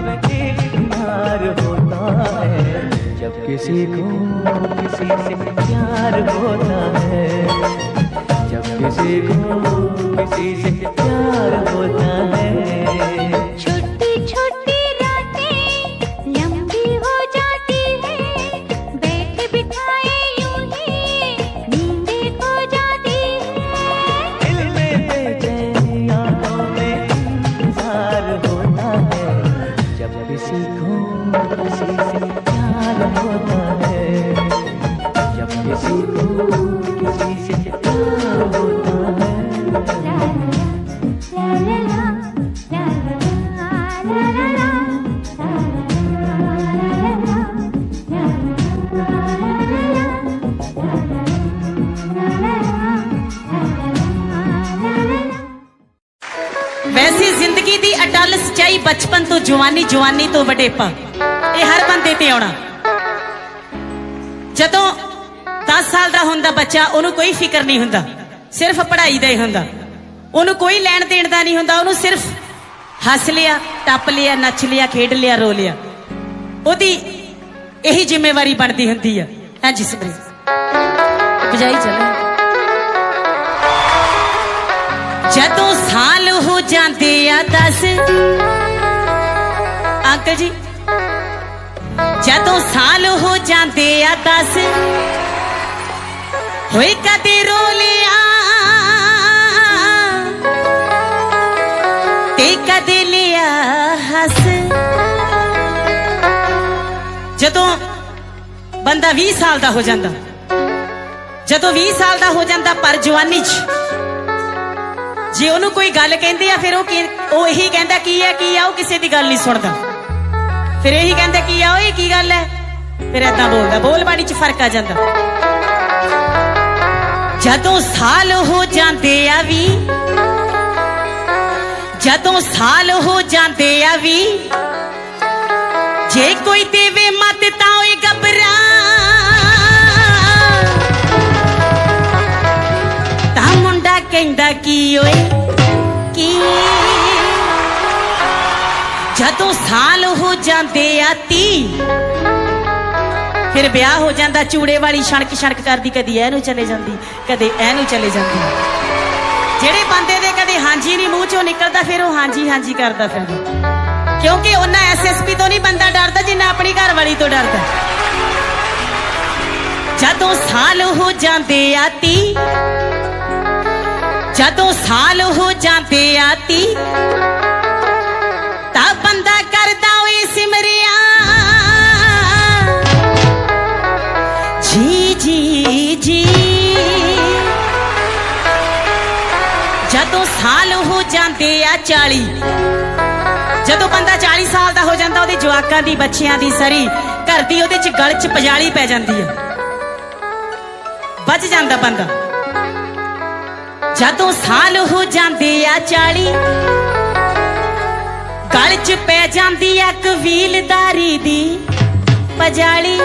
प्यार होता है जब किसी को किसी से प्यार होता है, जब किसी को किसी से प्यार होता है। छोटी छोटी रातें लंबी हो जाती है, बैठे बिठाए यूं ही नींदें खो जाती है। दिल में बेचैनी आंखों में इंतजार होता है जब किसी को किसी से प्यार होता है, जब किसी को किसी से प्यार होता है। ला ला ला ला ला ला ला ला वैसी जिंदगी दी अटल सच्चाई बचपन तो जवानी, जवानी तो वडेपा, ये हर बंदे ते आउणा। जदों 10 साल दा हुंदा बच्चा, ओनू कोई फिक्र नहीं हुंदा, सिर्फ पढ़ाई दा ही हुंदा, ओनू कोई लैण देण दा नहीं हुंदा, ओनू सिर्फ हस लिया, टप लिया, नच लिया, खेड लिया, रो लिया, ओदी यही जिम्मेवारी बनती हुंदी है। हां जी सबरे बजाई चले। जदों साल हो जाते आ 10, अंकल जी जदों साल हो जाते आ 10, होए कदे रो लिया ते कदे लिया हस। जदों बंदा 20 साल दा हो जाता, जदों 20 साल दा हो जाता, पर जवानी च जे ओनू कोई गल कहंदे आ, फिर ओ यही कहंदा की है ओ किसी दी गल नहीं सुनदा, फिर यही कहंदा की है ओए की गल है, फिर ऐदां बोलदा, बोल बाणी च फर्क आ जांदा। जदों साल हो जांदे आ 20, जदों साल हो जांदे आ 20, जे कोई देवे मत तां ओए घबरा, तां मुंडा कहंदा की ओए की। जदों साल हो जांदे आ 30, फिर ब्याह हो जाता, चूड़े वाली छणक छणक करदी, कदी एनू चले जाती, कदे एनू चले जाती। जेड़े बंदे दे कदे हांजी नहीं मूँह चों निकलता, फिर वो हांजी हांजी करता फिर, क्योंकि उन्ना SSP तो नहीं बंदा डरता जिन्ना अपनी घर वाली तो डरता। जदों साल हो जाते आ 30, जदों साल हो जाते आ 30, ता बंदा करदा ओए सिमरिया जी जी जी। जदों साल हो जाते आ 40, जदों बंदा 40 साल का हो जाता, ओहदे जवाकां दी, बच्चियां दी सरी घर दी ओहदे च गल च पजाली पै जाती है, बच जाता बंदा। जदों साल हो जाते आ 40, गल च पै जाती है कबीलदारी दी पजाली।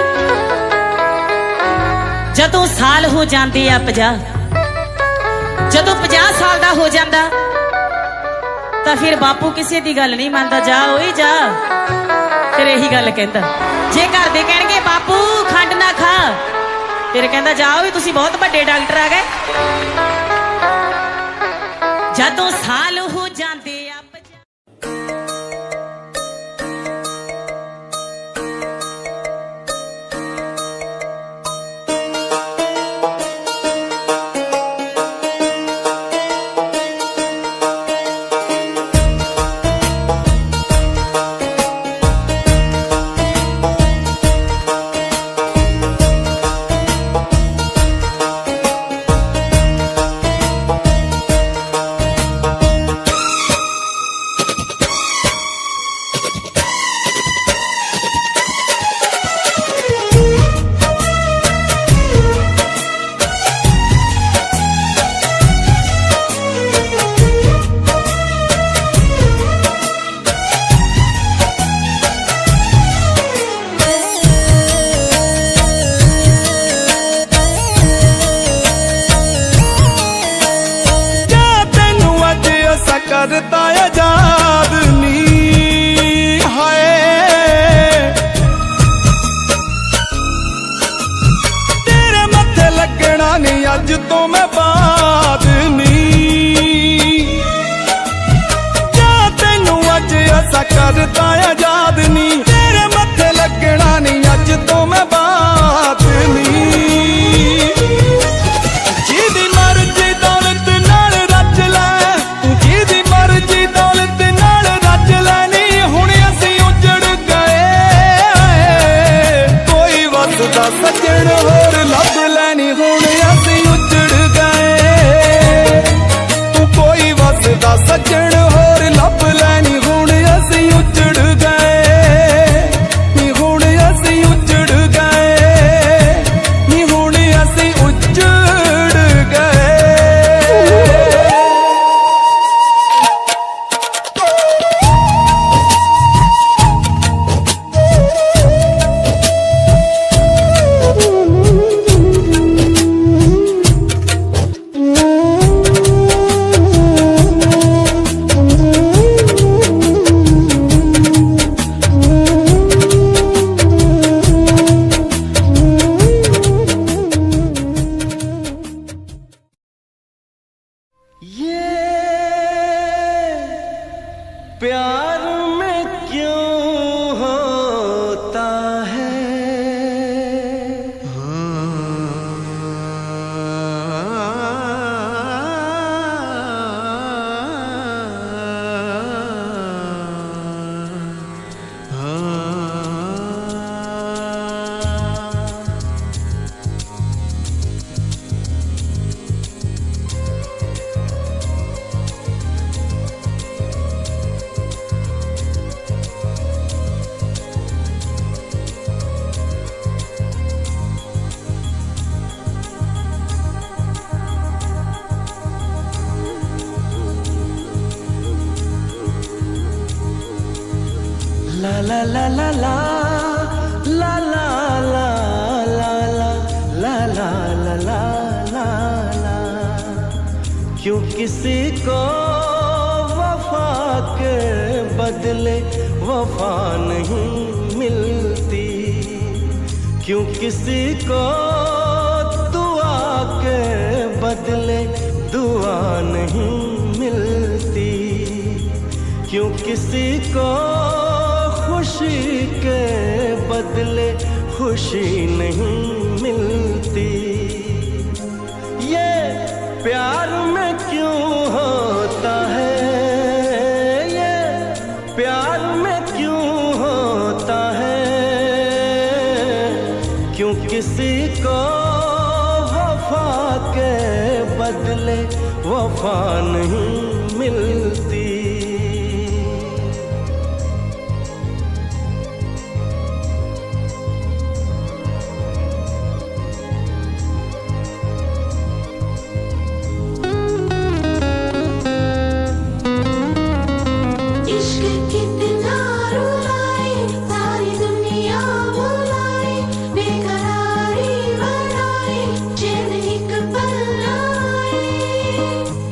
जदों साल हो जाते आ 50, जदों 50 साल का हो जाता, तो फिर बापू किसी की गल नहीं मानता, जा ओए जा, फिर यही गल कहता। जे घर दे कहणगे बापू खंड ना खा, फिर कहता जाओ तुसी बहुत बड़े डॉक्टर आ गए। जदों साल हो जाते आ ला ला ला ला ला ला ला ला ला ला ला ला ला। क्यों किसी को वफा के बदले वफा नहीं मिलती, क्यों किसी को दुआ के बदले दुआ नहीं मिलती, क्यों किसी को खुशी के बदले खुशी नहीं मिलती। ये प्यार में क्यों होता है, ये प्यार में क्यों होता है, क्यों किसी को वफा के बदले वफा नहीं मिलती।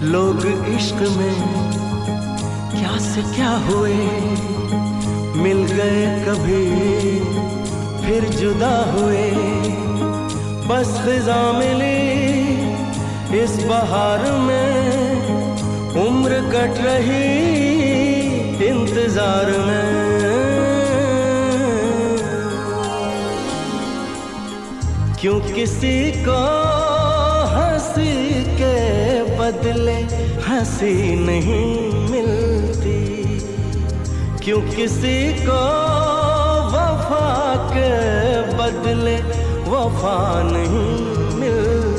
लोग इश्क में क्या से क्या हुए, मिल गए कभी फिर जुदा हुए। बस खिज़ा मिली इस बहार में, उम्र कट रही इंतजार में। क्यों किसी को हंसी के बदले हंसी नहीं मिलती, क्यों किसी को वफा के बदले वफा नहीं मिलती।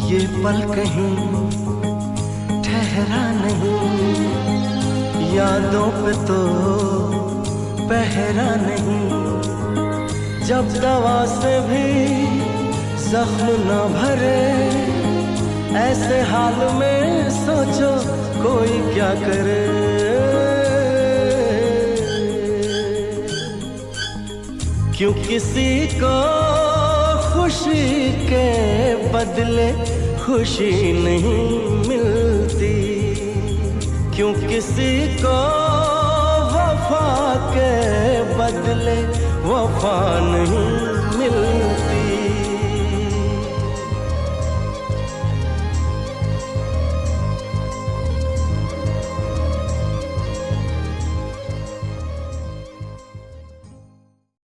ये पल कहीं ठहरा नहीं, यादों पे तो पहरा नहीं। जब दवा से भी जख्म न भरे, ऐसे हाल में सोचो कोई क्या करे। क्यों किसी को खुशी के बदले खुशी नहीं मिलती, क्यों किसी को वफा के बदले वफा नहीं मिलती।